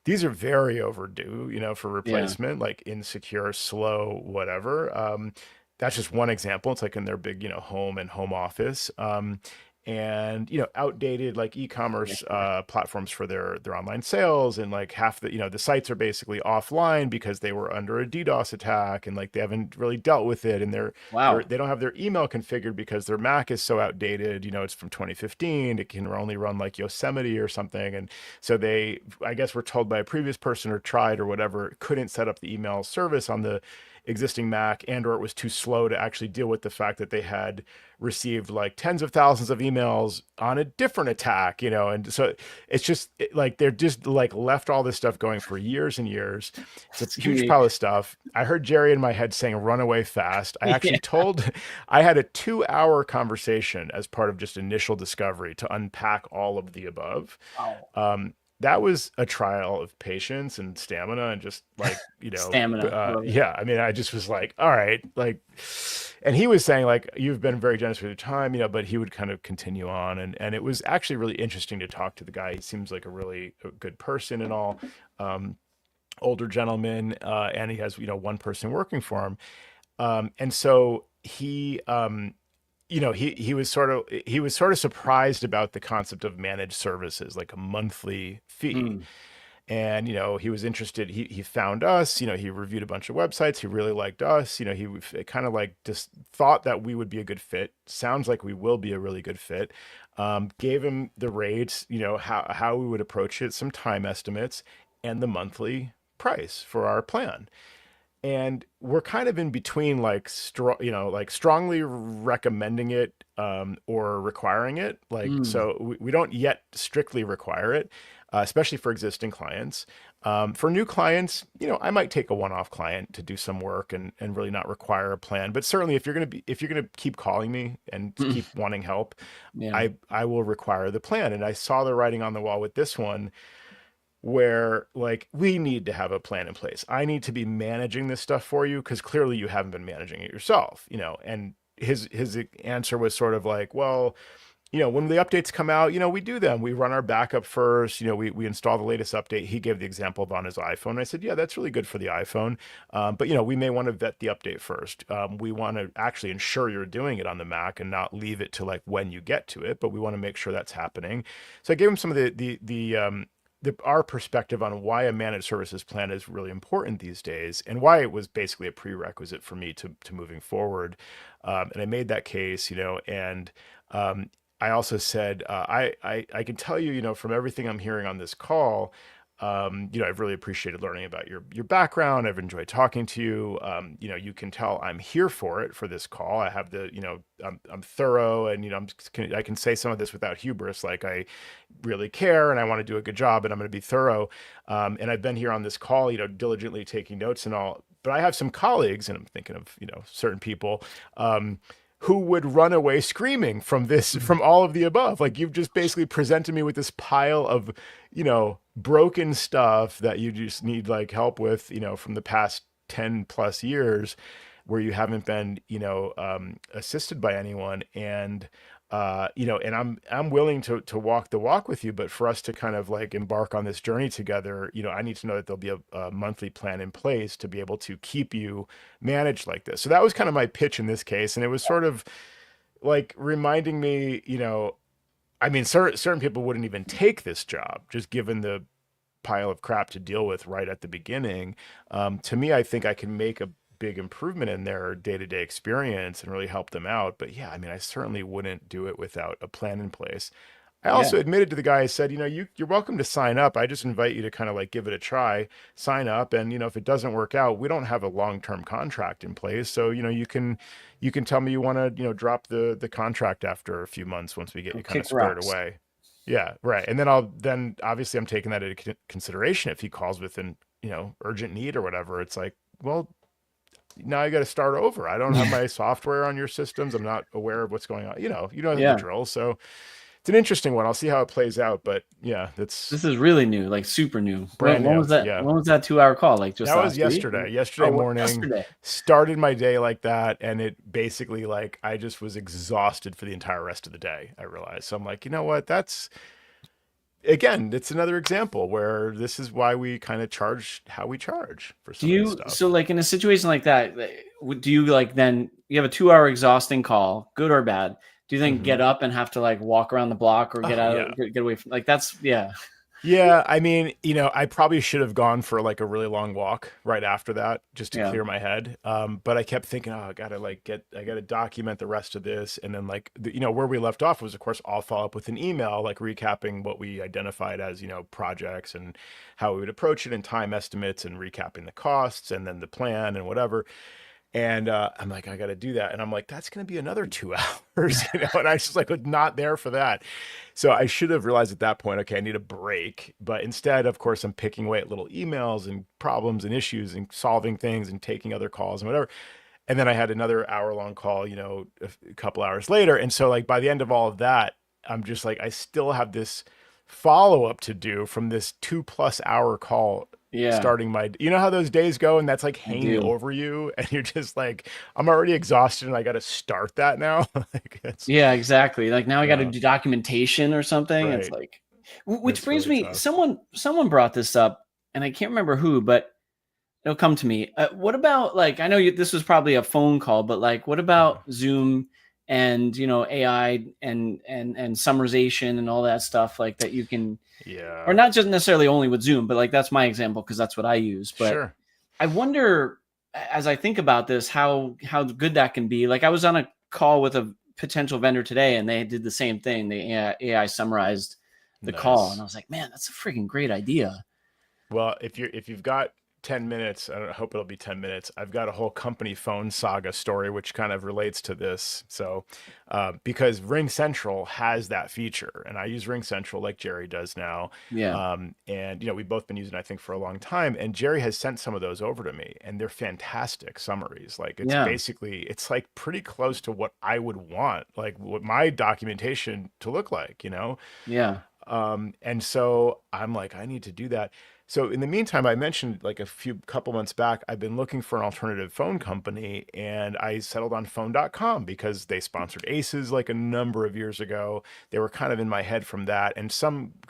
these are very overdue, for replacement, like insecure, slow, whatever. That's just one example. It's like in their big, home and home office. And, outdated like e-commerce platforms for their online sales. And like half the sites are basically offline because they were under a DDoS attack and like they haven't really dealt with it. And they don't have their email configured because their Mac is so outdated. It's from 2015. It can only run like Yosemite or something. And so I guess were told by a previous person or tried or whatever, couldn't set up the email service on the existing Mac, or it was too slow to actually deal with the fact that they had received like tens of thousands of emails on a different attack, and so it's just like they're just like left all this stuff going for years and years. It's a huge pile of stuff. I heard Jerry in my head saying run away fast. I actually I had a 2-hour conversation as part of just initial discovery to unpack all of the above. Wow. That was a trial of patience and stamina and just like, stamina. I mean, I just was like, all right, like, and he was saying like, you've been very generous with your time, but he would kind of continue on. And it was actually really interesting to talk to the guy. He seems like a really good person and all, older gentleman. And he has, one person working for him. And so he was sort of surprised about the concept of managed services, like a monthly fee. And, he was interested. He found us, he reviewed a bunch of websites. He really liked us. He kind of like just thought that we would be a good fit. Sounds like we will be a really good fit. Gave him the rates, how we would approach it, some time estimates, and the monthly price for our plan. and we're kind of in between, like like strongly recommending it or requiring it. Like, so we don't yet strictly require it, especially for existing clients. For new clients, I might take a one-off client to do some work and really not require a plan. But certainly, if you're gonna keep calling me and keep wanting help, I will require the plan. And I saw the writing on the wall with this one, where like we need to have a plan in place. I need to be managing this stuff for you because clearly you haven't been managing it yourself. And his answer was sort of like, well, when the updates come out, we do them. We run our backup first. We install the latest update. He gave the example of on his iPhone. I said, yeah, that's really good for the iPhone. But, we may want to vet the update first. We want to actually ensure you're doing it on the Mac and not leave it to like when you get to it. But we want to make sure that's happening. So I gave him some of our perspective on why a managed services plan is really important these days and why it was basically a prerequisite for me to moving forward. And I made that case, and I also said, I can tell you, from everything I'm hearing on this call, I've really appreciated learning about your background. I've enjoyed talking to you. You can tell I'm here for this call. I have I'm thorough, and I can say some of this without hubris. Like, I really care and I want to do a good job, and I'm going to be thorough. And I've been here on this call, diligently taking notes and all. But I have some colleagues, and I'm thinking of certain people. Who would run away screaming from all of the above. Like, you've just basically presented me with this pile of, broken stuff that you just need like help with, from the past 10 plus years where you haven't been, assisted by anyone. And, and I'm willing to walk the walk with you, but for us to kind of like embark on this journey together, I need to know that there'll be a monthly plan in place to be able to keep you managed like this. So that was kind of my pitch in this case. And it was sort of like reminding me, I mean, certain people wouldn't even take this job, just given the pile of crap to deal with right at the beginning. To me, I think I can make a big improvement in their day-to-day experience and really help them out. But yeah, I mean, I certainly wouldn't do it without a plan in place. I also admitted to the guy, I said, you're welcome to sign up. I just invite you to kind of like give it a try, sign up. And, if it doesn't work out, we don't have a long-term contract in place. So, you can tell me you want to, drop the contract after a few months once we get you kind of squared away. Yeah. Right. And then obviously I'm taking that into consideration. If he calls with an, urgent need or whatever, it's like, well, now I got to start over. I don't have my software on your systems. I'm not aware of what's going on. The drill. So it's an interesting one. I'll see how it plays out. But yeah, this is really new, like super new. Brand new. When was that? Yeah. When was that 2-hour call? Like just that was yesterday. Week? Yesterday morning. Started my day like that, and it basically like I just was exhausted for the entire rest of the day. I realized. So I'm like, you know what? Again, it's another example where this is why we kind of charge how we charge for some of this stuff. So like in a situation like that, do you like then you have a 2-hour exhausting call, good or bad? Do you then get up and have to like walk around the block or get out, get away from like that's Yeah, I mean, I probably should have gone for like a really long walk right after that just to clear my head. But I kept thinking, I gotta document the rest of this. And then like, where we left off was, of course, I'll follow up with an email, like recapping what we identified as, projects and how we would approach it and time estimates and recapping the costs and then the plan and whatever. And I'm like, I got to do that. And I'm like, that's going to be another 2 hours, and I was just like, not there for that. So I should have realized at that point, okay, I need a break. But instead, of course, I'm picking away at little emails and problems and issues and solving things and taking other calls and whatever. And then I had another hour-long call, a couple hours later. And so like by the end of all of that, I'm just like, I still have this follow-up to do from this 2+ hour call. Starting my, how those days go, and that's like hanging over you, and you're just like, I'm already exhausted, and I got to start that now. Like exactly. Like now I got to do documentation or something. Right. It's like, which brings really me, tough. Someone brought this up, and I can't remember who, but it'll come to me. What about like, I know this was probably a phone call, but like, what about Zoom and AI and summarization and all that stuff like that you can. Yeah. Or not just necessarily only with Zoom, but like that's my example because that's what I use. But sure. I wonder, as I think about this, how good that can be. Like I was on a call with a potential vendor today, and they did the same thing. The AI summarized the call, and I was like, man, that's a freaking great idea. Well, if you've got 10 minutes, I hope it'll be 10 minutes. I've got a whole company phone saga story, which kind of relates to this. So, because RingCentral has that feature, and I use RingCentral like Jerry does now. Yeah. And, we've both been using it, I think, for a long time. And Jerry has sent some of those over to me, and they're fantastic summaries. Like, it's like pretty close to what I would want, like what my documentation to look like, Yeah. And so I'm like, I need to do that. So in the meantime, I mentioned like couple months back, I've been looking for an alternative phone company, and I settled on phone.com because they sponsored Aces like a number of years ago. They were kind of in my head from that. And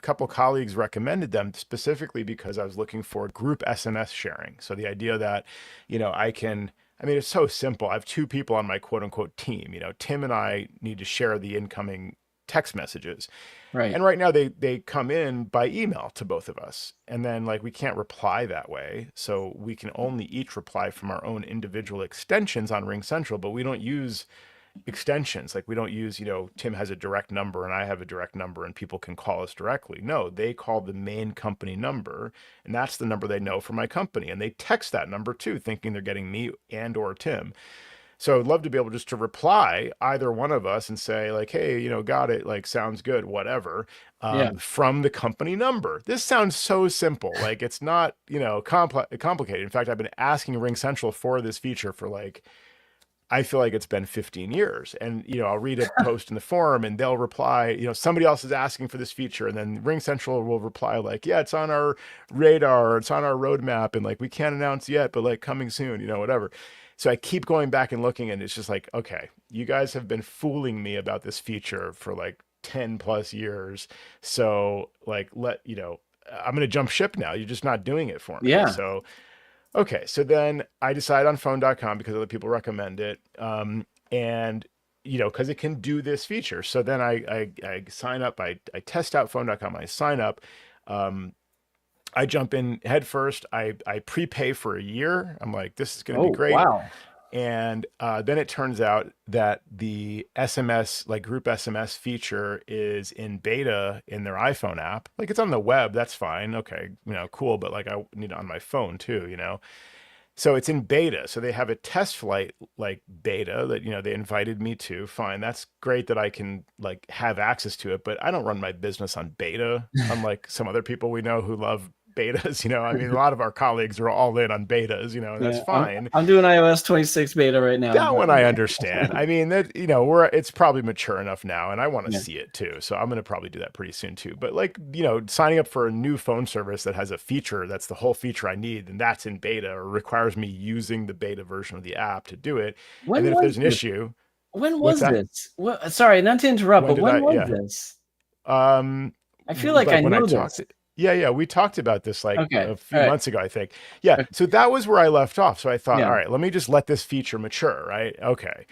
couple colleagues recommended them specifically because I was looking for group SMS sharing. So the idea that, it's so simple. I have two people on my quote unquote team. Tim and I need to share the incoming text messages. Right. And right now they come in by email to both of us. And then like we can't reply that way. So we can only each reply from our own individual extensions on RingCentral, but we don't use extensions. Like we don't use, Tim has a direct number and I have a direct number and people can call us directly. No, they call the main company number, and that's the number they know for my company. And they text that number too, thinking they're getting me and or Tim. So I'd love to be able just to reply either one of us and say like, hey, got it, like sounds good, whatever, from the company number. This sounds so simple. Like it's not, complicated. In fact, I've been asking RingCentral for this feature for like, I feel like it's been 15 years. And, I'll read a post in the forum and they'll reply, somebody else is asking for this feature. And then RingCentral will reply like, yeah, it's on our radar, it's on our roadmap. And like, we can't announce yet, but like coming soon, whatever. So I keep going back and looking, and it's just like, okay, you guys have been fooling me about this feature for like 10 plus years. So like, I'm going to jump ship now. You're just not doing it for me. Yeah. So, okay. So then I decide on phone.com because other people recommend it. And cause it can do this feature. So then I sign up, I test out phone.com. I sign up, I jump in head first. I prepay for a year. I'm like, this is going to be great. Wow. And then it turns out that the SMS, like group SMS feature is in beta in their iPhone app. Like it's on the web. That's fine. Okay. Cool. But like I need it on my phone too, So it's in beta. So they have a test flight like beta that, they invited me to. Fine. That's great that I can like have access to it, but I don't run my business on beta, unlike some other people we know who love betas. A lot of our colleagues are all in on betas, and that's fine. I'm doing iOS 26 beta right now. That one I understand. that, it's probably mature enough now, and I want to see it too. So I'm going to probably do that pretty soon too. But like, signing up for a new phone service that has a feature that's the whole feature I need, and that's in beta or requires me using the beta version of the app to do it. And then if there's an issue. When was this? Sorry, not to interrupt, but when was this? I feel like I know this. Yeah. We talked about this like a few months ago, I think. Yeah. Okay. So that was where I left off. So I thought, all right, let me just let this feature mature. Right. Okay.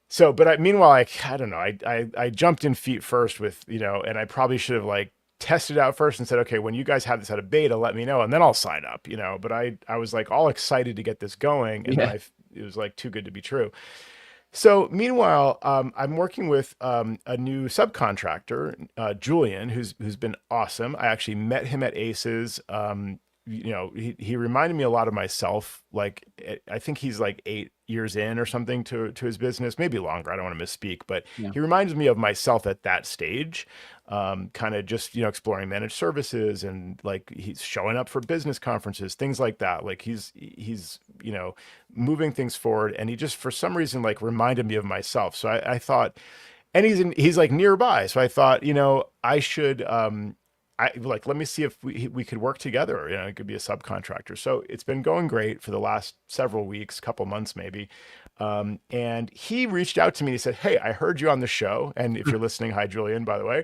So, but meanwhile, I don't know, I jumped in feet first with, and I probably should have like tested out first and said, okay, when you guys have this out of beta, let me know, and then I'll sign up, but I was like all excited to get this going. And then it was like too good to be true. So meanwhile, I'm working with a new subcontractor, Julian, who's been awesome. I actually met him at Aces. He reminded me a lot of myself. Like I think he's like 8 years in or something to his business, maybe longer. I don't want to misspeak, but he reminds me of myself at that stage. Kind of just, exploring managed services and like he's showing up for business conferences, things like that. Like he's, moving things forward. And he just, for some reason, like reminded me of myself. So I thought, and he's like nearby. So I thought, I should, let me see if we could work together. It could be a subcontractor. So it's been going great for the last several weeks, couple months maybe. And he reached out to me and he said, hey, I heard you on the show. And if you're listening, hi, Julian, by the way.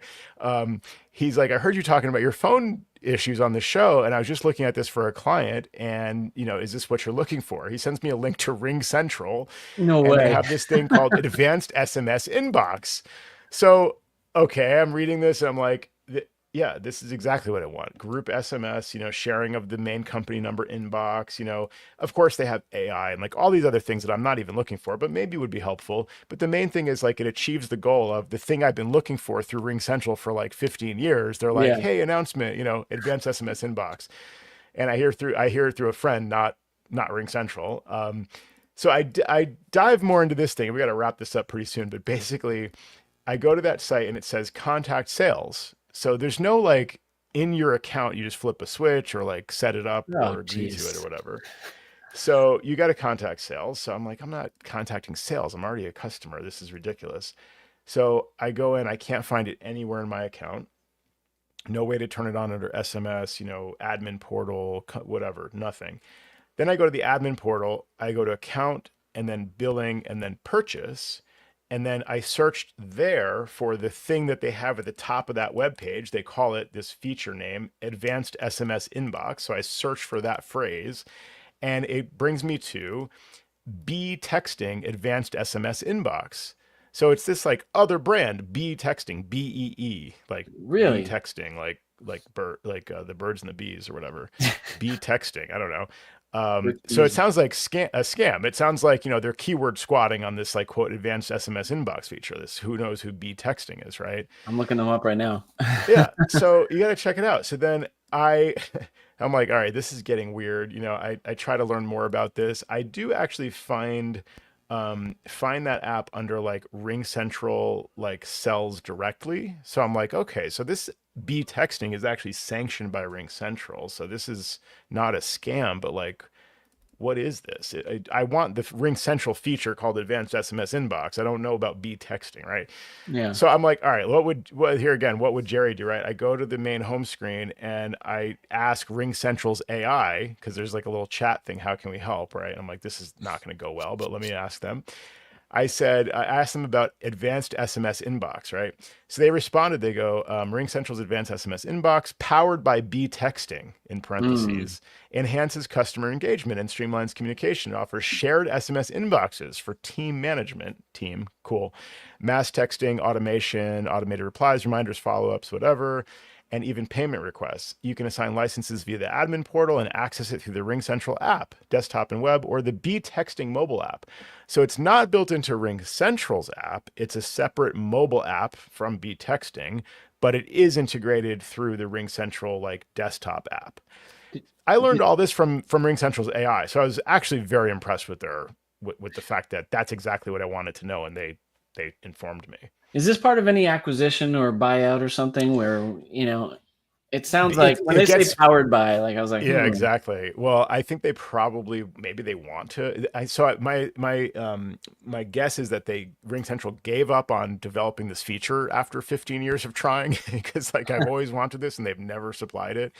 He's like, I heard you talking about your phone issues on the show. And I was just looking at this for a client. And, is this what you're looking for? He sends me a link to RingCentral. No way. They have this thing called Advanced SMS Inbox. So, okay, I'm reading this and I'm like, yeah, this is exactly what I want. Group SMS, sharing of the main company number inbox, of course they have AI and like all these other things that I'm not even looking for, but maybe would be helpful. But the main thing is like it achieves the goal of the thing I've been looking for through RingCentral for like 15 years. They're like, hey, announcement, advanced SMS inbox. and I hear it through a friend, not RingCentral. So I dive more into this thing. We got to wrap this up pretty soon, but basically, I go to that site and it says contact sales. So there's no like in your account, you just flip a switch or like set it up or agree to it or whatever. So you got to contact sales. So I'm like, I'm not contacting sales. I'm already a customer. This is ridiculous. So I go in, I can't find it anywhere in my account. No way to turn it on under SMS, admin portal, whatever, nothing. Then I go to the admin portal, I go to account and then billing and then purchase. And then I searched there for the thing that they have at the top of that web page. They call it this feature name, advanced SMS inbox. So I searched for that phrase and it brings me to B texting advanced SMS inbox. So it's this like other brand, B texting, BEE, like really B texting, like the birds and the bees or whatever. B texting, I don't know. So it sounds like a scam. It sounds like, they're keyword squatting on this like quote advanced SMS inbox feature. This who knows who B texting is, right? I'm looking them up right now. Yeah. So you got to check it out. So then I'm like, all right, this is getting weird. I try to learn more about this. I do actually find that app under like RingCentral like sells directly. So I'm like, okay, so this B texting is actually sanctioned by RingCentral. So this is not a scam, but like, what is this? I want the RingCentral feature called Advanced SMS Inbox. I don't know about B texting, right? Yeah. So I'm like, all right, what would Jerry do, right? I go to the main home screen and I ask RingCentral's AI, because there's like a little chat thing. How can we help, right? I'm like, this is not going to go well, but let me ask them. I asked them about advanced SMS inbox, right? So they responded, they go, RingCentral's advanced SMS inbox powered by B texting in parentheses, enhances customer engagement and streamlines communication, offers shared SMS inboxes for team management, cool, mass texting, automation, automated replies, reminders, follow-ups, whatever, and even payment requests. You can assign licenses via the admin portal and access it through the RingCentral app, desktop and web, or the B texting mobile app. So it's not built into RingCentral's app. It's a separate mobile app from B texting, but it is integrated through the RingCentral like desktop app. I learned all this from RingCentral's AI. So I was actually very impressed with with the fact that that's exactly what I wanted to know. And they informed me. Is this part of any acquisition or buyout or something where, it sounds like when they say powered by, like I was like, yeah, exactly. Well, I think they maybe they want to. My guess is that RingCentral gave up on developing this feature after 15 years of trying, because like I've always wanted this and they've never supplied it.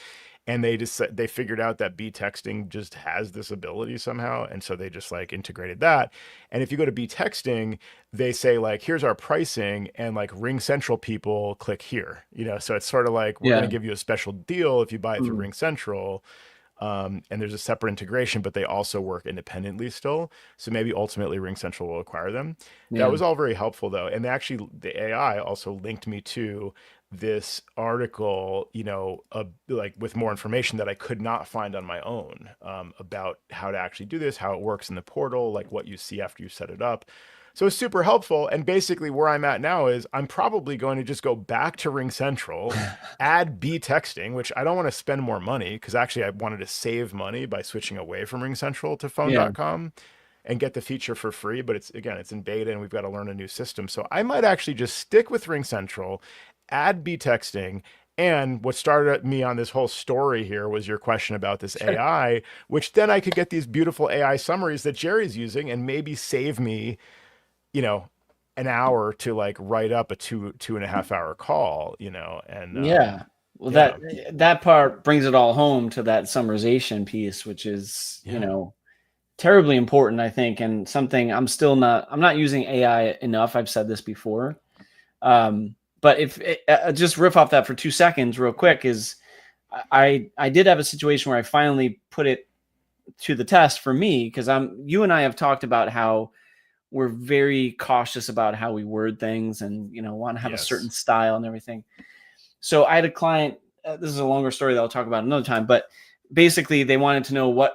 And they figured out that B texting just has this ability somehow. And so they just like integrated that. And if you go to B texting, they say like, here's our pricing, and like RingCentral people click here, so it's sort of like, we're going to give you a special deal if you buy it through RingCentral. And there's a separate integration, but they also work independently still. So maybe ultimately RingCentral will acquire them. Yeah. That was all very helpful though. And actually the AI also linked me to this article, like with more information that I could not find on my own, about how to actually do this, how it works in the portal, like what you see after you set it up. So it's super helpful. And basically where I'm at now is I'm probably going to just go back to RingCentral, add B texting, which I don't want to spend more money, because actually I wanted to save money by switching away from RingCentral to phone.com and get the feature for free. But it's in beta and we've got to learn a new system. So I might actually just stick with RingCentral, add B texting. And what started me on this whole story here was your question about this AI, which then I could get these beautiful AI summaries that Jerry's using and maybe save me, an hour to like write up a 2.5 hour call, and that part brings it all home to that summarization piece, which is, terribly important, I think. And something I'm not using AI enough. I've said this before. But if just riff off that for 2 seconds real quick, is I did have a situation where I finally put it to the test for me, because you and I have talked about how we're very cautious about how we word things and, want to have a certain style and everything. So I had a client, this is a longer story that I'll talk about another time, but basically they wanted to know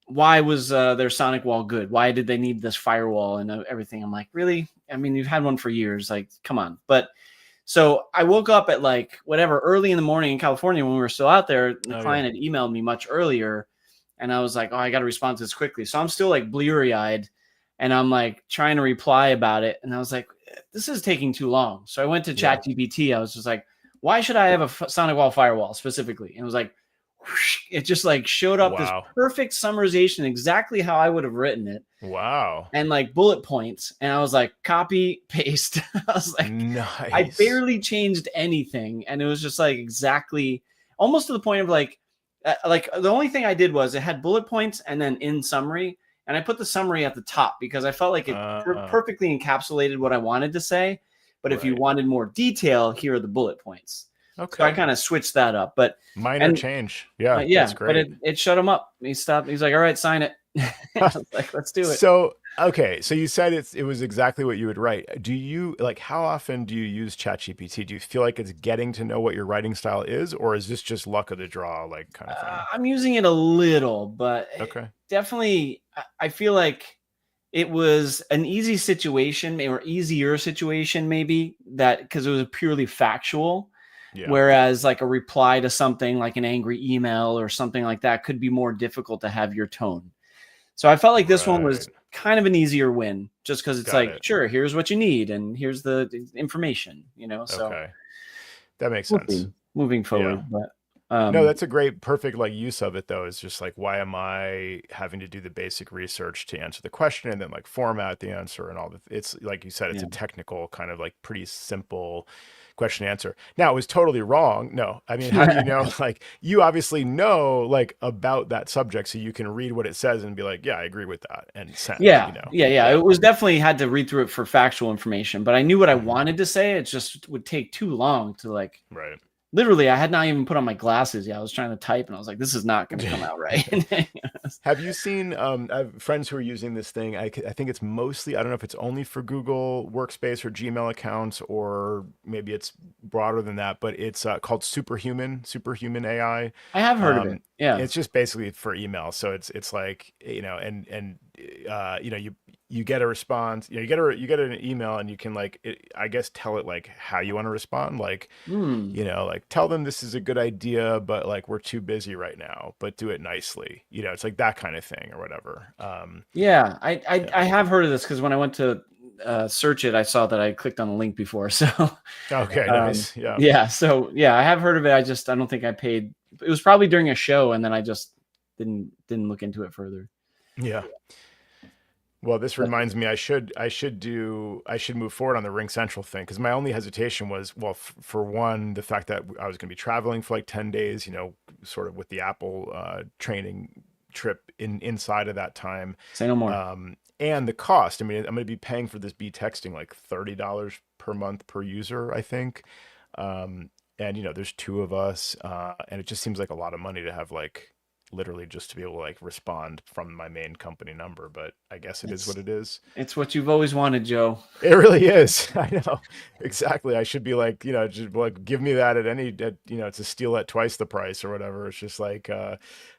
why was their sonic wall good? Why did they need this firewall and everything? I'm like, really? I mean, you've had one for years, like, come on. But So I woke up at like whatever early in the morning in California when we were still out there. And the client had emailed me much earlier, and I was like, oh, I got to respond to this quickly. So I'm still like bleary eyed, and I'm like trying to reply about it, and I was like, this is taking too long. So I went to ChatGPT. I was just like, why should I have a sonic wall firewall specifically? And it was like, whoosh, it just like showed up this perfect summarization, exactly how I would have written it. Wow. And like bullet points. And I was like, copy, paste. I was like, nice. I barely changed anything. And it was just like exactly almost to the point of like the only thing I did was it had bullet points and then in summary. And I put the summary at the top because I felt like it perfectly encapsulated what I wanted to say. But if you wanted more detail, here are the bullet points. Okay. So I kind of switched that up, but minor change. Yeah. That's great. But it shut him up. He stopped. He's like, all right, sign it. I was like, let's do it. So, okay. So you said it was exactly what you would write. Do you like, how often do you use ChatGPT? Do you feel like it's getting to know what your writing style is, or is this just luck of the draw, like kind of thing? I'm using it a little, but definitely I feel like it was an easy situation or easier situation, maybe that because it was purely factual. Yeah. Whereas like a reply to something like an angry email or something like that could be more difficult to have your tone. So I felt like this one was kind of an easier win just because it's sure, here's what you need and here's the information, you know? So that makes sense. Moving forward. Yeah. But no, that's a great, perfect like use of it though. Is just like, why am I having to do the basic research to answer the question and then like format the answer and all that? It's like you said, it's a technical kind of like pretty simple question answer. Now it was totally wrong. No, I mean, how do you know? Like you obviously know like about that subject, so you can read what it says and be like, yeah, I agree with that, and send. Yeah, you know? Yeah. It was definitely had to read through it for factual information, but I knew what I wanted to say. It just would take too long to like. Right. Literally, I had not even put on my glasses yet. I was trying to type, and I was like, "This is not going to come out right." Have you seen? I have friends who are using this thing. I think it's mostly. I don't know if it's only for Google Workspace or Gmail accounts, or maybe it's broader than that. But it's called Superhuman AI. I have heard of it. Yeah, it's just basically for email. So it's like and you get a response. You get an email, and you can like I guess tell it like how you want to respond. Like like tell them this is a good idea, but like we're too busy right now. But do it nicely. It's like that kind of thing or whatever. I have heard of this because when I went to search it, I saw that I clicked on the link before. So okay, nice. Yeah. So I have heard of it. I don't think I paid. It was probably during a show, and then I just didn't look into it further. Yeah. Well, this reminds me, I should move forward on the RingCentral thing, because my only hesitation was, well, for one, the fact that I was going to be traveling for like 10 days, sort of with the Apple training trip inside of that time. Say no more. And the cost. I mean, I'm going to be paying for this texting like $30 per month per user, I think. And there's two of us, and it just seems like a lot of money to have like literally just to be able to like respond from my main company number, but I guess it is what it is. It's what you've always wanted, Joe. It really is. I know exactly. I should be like, just like give me that it's a steal at twice the price or whatever. It's just like,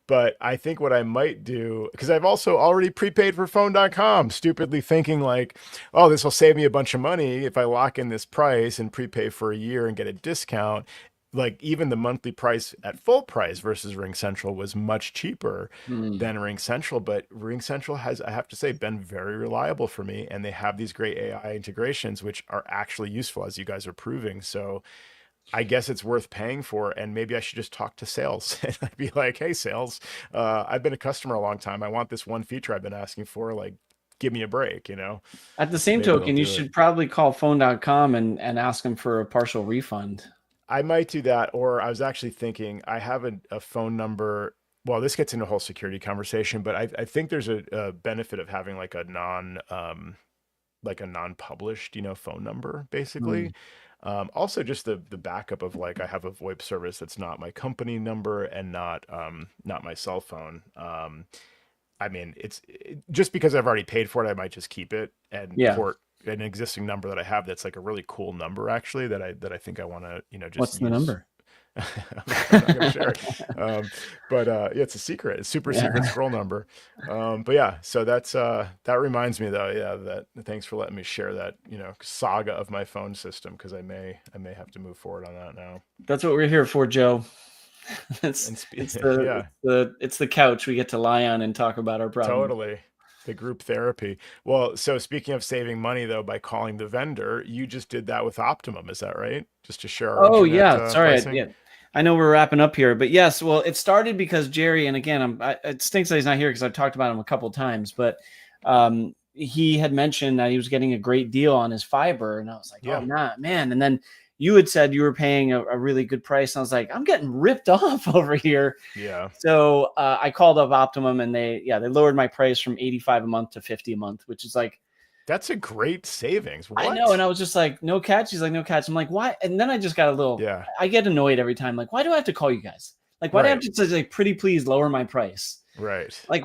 but I think what I might do, because I've also already prepaid for phone.com, stupidly thinking like, oh, this will save me a bunch of money if I lock in this price and prepay for a year and get a discount. Like even the monthly price at full price versus RingCentral was much cheaper than RingCentral, but RingCentral has, I have to say, been very reliable for me, and they have these great AI integrations which are actually useful, as you guys are proving. So I guess it's worth paying for, and maybe I should just talk to sales and I'd be like, hey sales, I've been a customer a long time. I want this one feature I've been asking for, like give me a break, At the same token, you should probably call phone.com and ask them for a partial refund. I might do that, or I was actually thinking I have a phone number. Well, this gets into a whole security conversation, but I think there's a benefit of having like a non-published, phone number, basically. Also, just the backup of like I have a VoIP service that's not my company number and not my cell phone. I mean, it's just because I've already paid for it, I might just keep it and port an existing number that I have that's like a really cool number actually that I think I want to just What's use. The number? I'm not gonna share it. But yeah, it's a secret. It's super secret scroll number. But yeah, so that reminds me though, yeah, that thanks for letting me share that, saga of my phone system, because I may have to move forward on that now. That's what we're here for, Joe. It's yeah, the couch we get to lie on and talk about our problems. totally. The group therapy. Well, so speaking of saving money though, by calling the vendor, you just did that with Optimum, is that right? Just to share our Oh internet yeah, sorry. pricing. I know we're wrapping up here, but yes. Well, it started because Jerry, and again, it stinks that he's not here because I've talked about him a couple of times, but he had mentioned that he was getting a great deal on his fiber, and I was like, Yeah. oh nah, man. And then you had said you were paying a really good price, and I was like, I'm getting ripped off over here. Yeah. So I called up Optimum, and they lowered my price from $85 a month to $50 a month, which is like, that's a great savings. What? I know. And I was just like, no catch. He's like, no catch. I'm like, why? And then I just got a little, I get annoyed every time. Like, why do I have to call you guys? Like, why do I have to say, like, pretty please lower my price? Right. Like,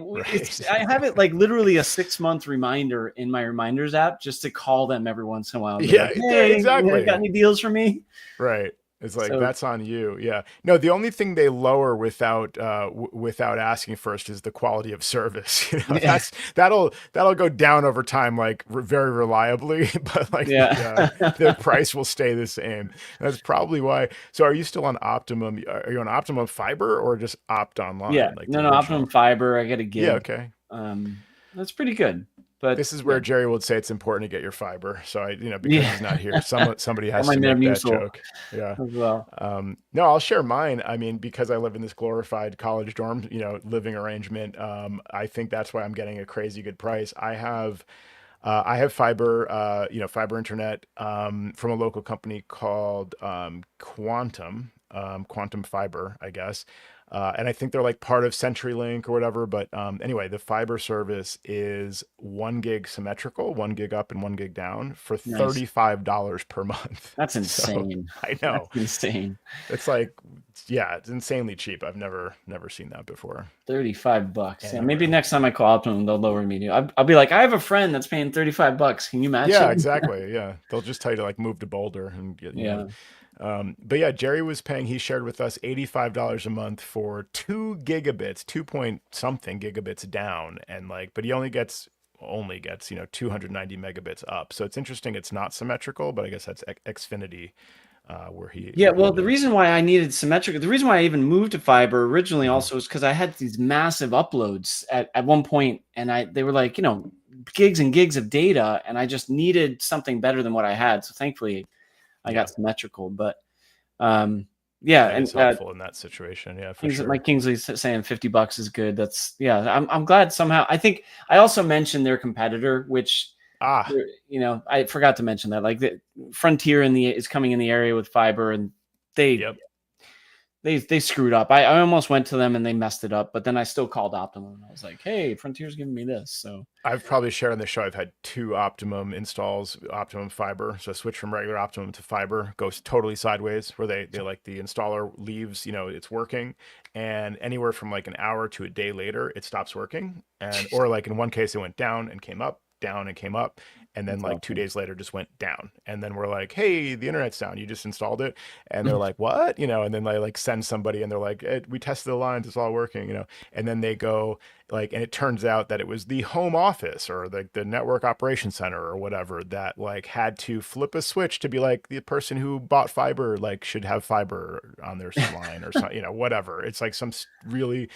I have it like literally a 6-month reminder in my reminders app just to call them every once in a while. Yeah, like, hey, exactly. You got any deals for me? Right. It's like, that's on you. Yeah. No, the only thing they lower without asking first is the quality of service. That'll go down over time, like very reliably, but like the price will stay the same. That's probably why. So are you still on Optimum? Are you on Optimum Fiber or just Opt Online? Yeah. Like no, Optimum Fiber. I get a gig. Yeah. Okay. That's pretty good. But this is where Jerry would say it's important to get your fiber. So because he's not here, somebody has to make that joke. Yeah. As well. No, I'll share mine. I mean, because I live in this glorified college dorm, living arrangement. I think that's why I'm getting a crazy good price. I have fiber, fiber internet, from a local company called, Quantum Fiber, I guess. And I think they're like part of CenturyLink or whatever. But anyway, the fiber service is 1 gig symmetrical, 1 gig up and 1 gig down for $35 per month. That's insane. So, I know. That's insane. It's like, yeah, it's insanely cheap. I've never seen that before. $35. Anyway. Yeah, maybe next time I call Optimum, they'll lower me. I'll be like, I have a friend that's paying $35. Can you match it? Yeah, exactly. Yeah, they'll just tell you to like move to Boulder and get. But yeah, Jerry was paying, he shared with us $85 a month for 2 gigabits, 2 point something gigabits down. And like, but he only gets 290 megabits up. So it's interesting. It's not symmetrical, but I guess that's Xfinity, where he. Yeah. Well, the reason why I needed symmetrical, the reason why I even moved to fiber originally also was because I had these massive uploads at one point, and they were like, gigs and gigs of data, and I just needed something better than what I had. So thankfully I got symmetrical, but and it's helpful in that situation. Yeah, for sure. Mike Kingsley's saying $50 is good. That's I'm glad somehow. I think I also mentioned their competitor, which I forgot to mention that. Like the Frontier is coming in the area with fiber, and they screwed up. I almost went to them and they messed it up, but then I still called Optimum. I was like, hey, Frontier's giving me this. So I've probably shared on the show, I've had 2 Optimum installs, Optimum fiber. So I switch from regular Optimum to fiber, goes totally sideways, where they like the installer leaves, it's working, and anywhere from like an hour to a day later, it stops working. Or like in one case, it went down and came up, down and came up. And then like 2 days later just went down. And then we're like, hey, the internet's down. You just installed it. And they're like, what? And then they like send somebody and they're like, we tested the lines. It's all working, And then they go like, and it turns out that it was the home office or the network operations center or whatever that like had to flip a switch to be like, the person who bought fiber like should have fiber on their line or something, whatever. It's like some really...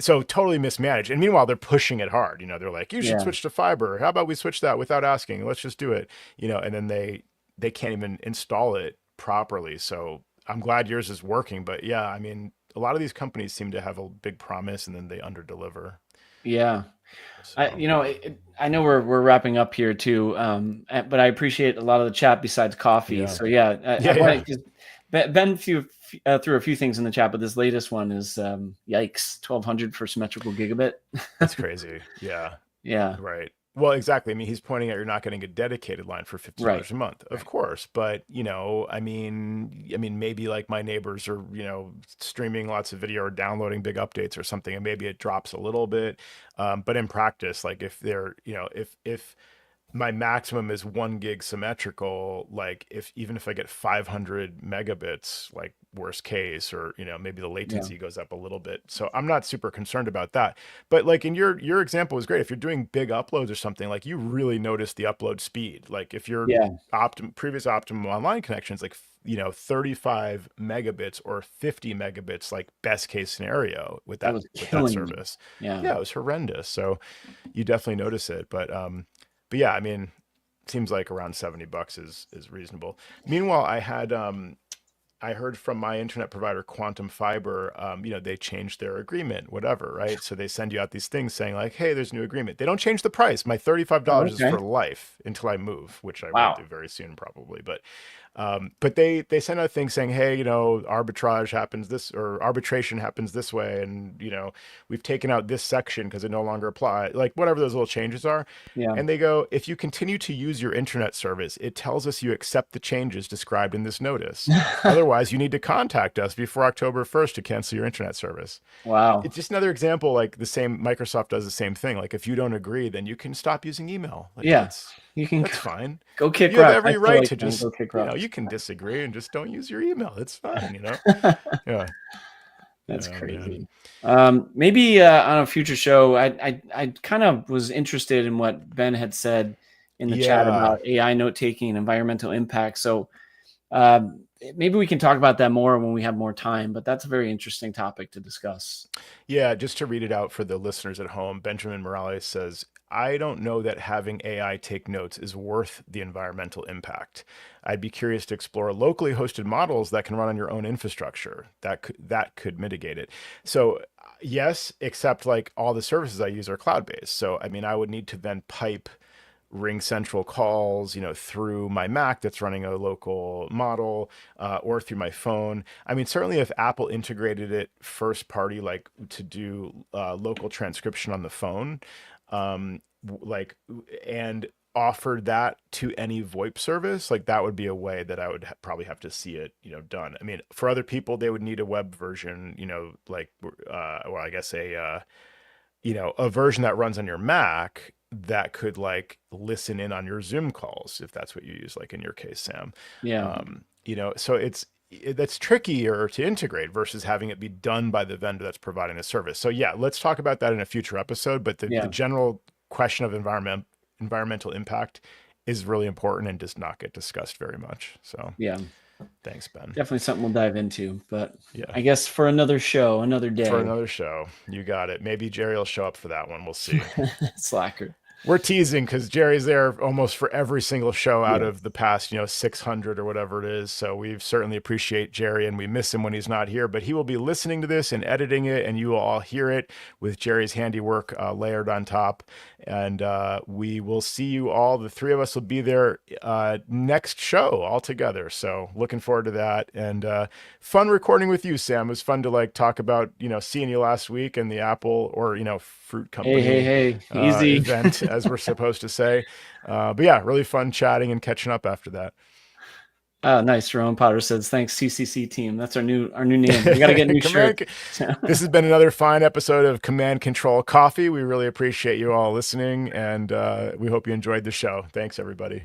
So totally mismanaged. And meanwhile, they're pushing it hard. They're like, you should switch to fiber. How about we switch that without asking? Let's just do it. And then they can't even install it properly. So I'm glad yours is working. But yeah, I mean, a lot of these companies seem to have a big promise and then they underdeliver. Yeah. So. I know we're wrapping up here too. But I appreciate a lot of the chat besides coffee. Yeah. So Ben threw a few things in the chat, but this latest one is yikes, 1,200 for symmetrical gigabit. That's crazy. Yeah. Yeah. Right. Well, exactly. I mean, he's pointing out you're not getting a dedicated line for $50 a month, of course. But I mean, maybe like my neighbors are, streaming lots of video or downloading big updates or something, and maybe it drops a little bit. But in practice, like if they're, if my maximum is 1 gig symmetrical, like even if I get 500 megabits, like worst case, or maybe the latency goes up a little bit. So I'm not super concerned about that. But like in your example was great. If you're doing big uploads or something, like you really notice the upload speed. Like if your previous Optimum online connections, like 35 megabits or 50 megabits, like best case scenario with that service. Yeah, it was horrendous. So you definitely notice it. But yeah, I mean, seems like around $70 is reasonable. Meanwhile, I heard from my internet provider, Quantum Fiber, they changed their agreement, whatever, right? So they send you out these things saying like, hey, there's a new agreement. They don't change the price. My $35 is for life until I move, which I will do very soon probably. But they send out things saying, hey, arbitration happens this way. And, we've taken out this section because it no longer applies, like whatever those little changes are. Yeah. And they go, if you continue to use your internet service, it tells us you accept the changes described in this notice. Otherwise, you need to contact us before October 1st to cancel your internet service. Wow. It's just another example, like Microsoft does the same thing. Like if you don't agree, then you can stop using email. Like that's fine. Go kick rock. You have every right like to just, you can disagree and just don't use your email. It's fine, Yeah. That's crazy. Maybe on a future show, I kind of was interested in what Ben had said in the chat about AI note taking and environmental impact. So maybe we can talk about that more when we have more time, but that's a very interesting topic to discuss. Yeah, just to read it out for the listeners at home, Benjamin Morales says, I don't know that having AI take notes is worth the environmental impact. I'd be curious to explore locally hosted models that can run on your own infrastructure. That could mitigate it. So yes, except like all the services I use are cloud-based. So, I mean, I would need to then pipe RingCentral calls, through my Mac that's running a local model, or through my phone. I mean, certainly if Apple integrated it first party, like to do local transcription on the phone, and offered that to any VoIP service, like that would be a way that I would probably have to see it, done. I mean, for other people, they would need a web version, I guess a version that runs on your Mac that could like listen in on your Zoom calls, if that's what you use, like in your case, Sam. Yeah. So that's trickier to integrate versus having it be done by the vendor that's providing the service. So yeah, let's talk about that in a future episode. But the general question of environmental impact is really important and does not get discussed very much. So yeah. Thanks, Ben. Definitely something we'll dive into, but I guess for another show, another day. For another show. You got it. Maybe Jerry will show up for that one. We'll see. Slacker. We're teasing because Jerry's there almost for every single show out of the past, 600 or whatever it is. So we certainly appreciate Jerry and we miss him when he's not here, but he will be listening to this and editing it, and you will all hear it with Jerry's handiwork layered on top. And we will see you all. The three of us will be there next show all together. So looking forward to that. And fun recording with you, Sam. It was fun to like talk about, seeing you last week and the Apple or, fruit company hey, easy event, as we're supposed to say. But yeah, really fun chatting and catching up after that. Nice. Rowan Potter says, thanks, CCC team. That's our new name. We got to get new shirts. This has been another fine episode of Command Control Coffee. We really appreciate you all listening, and we hope you enjoyed the show. Thanks, everybody.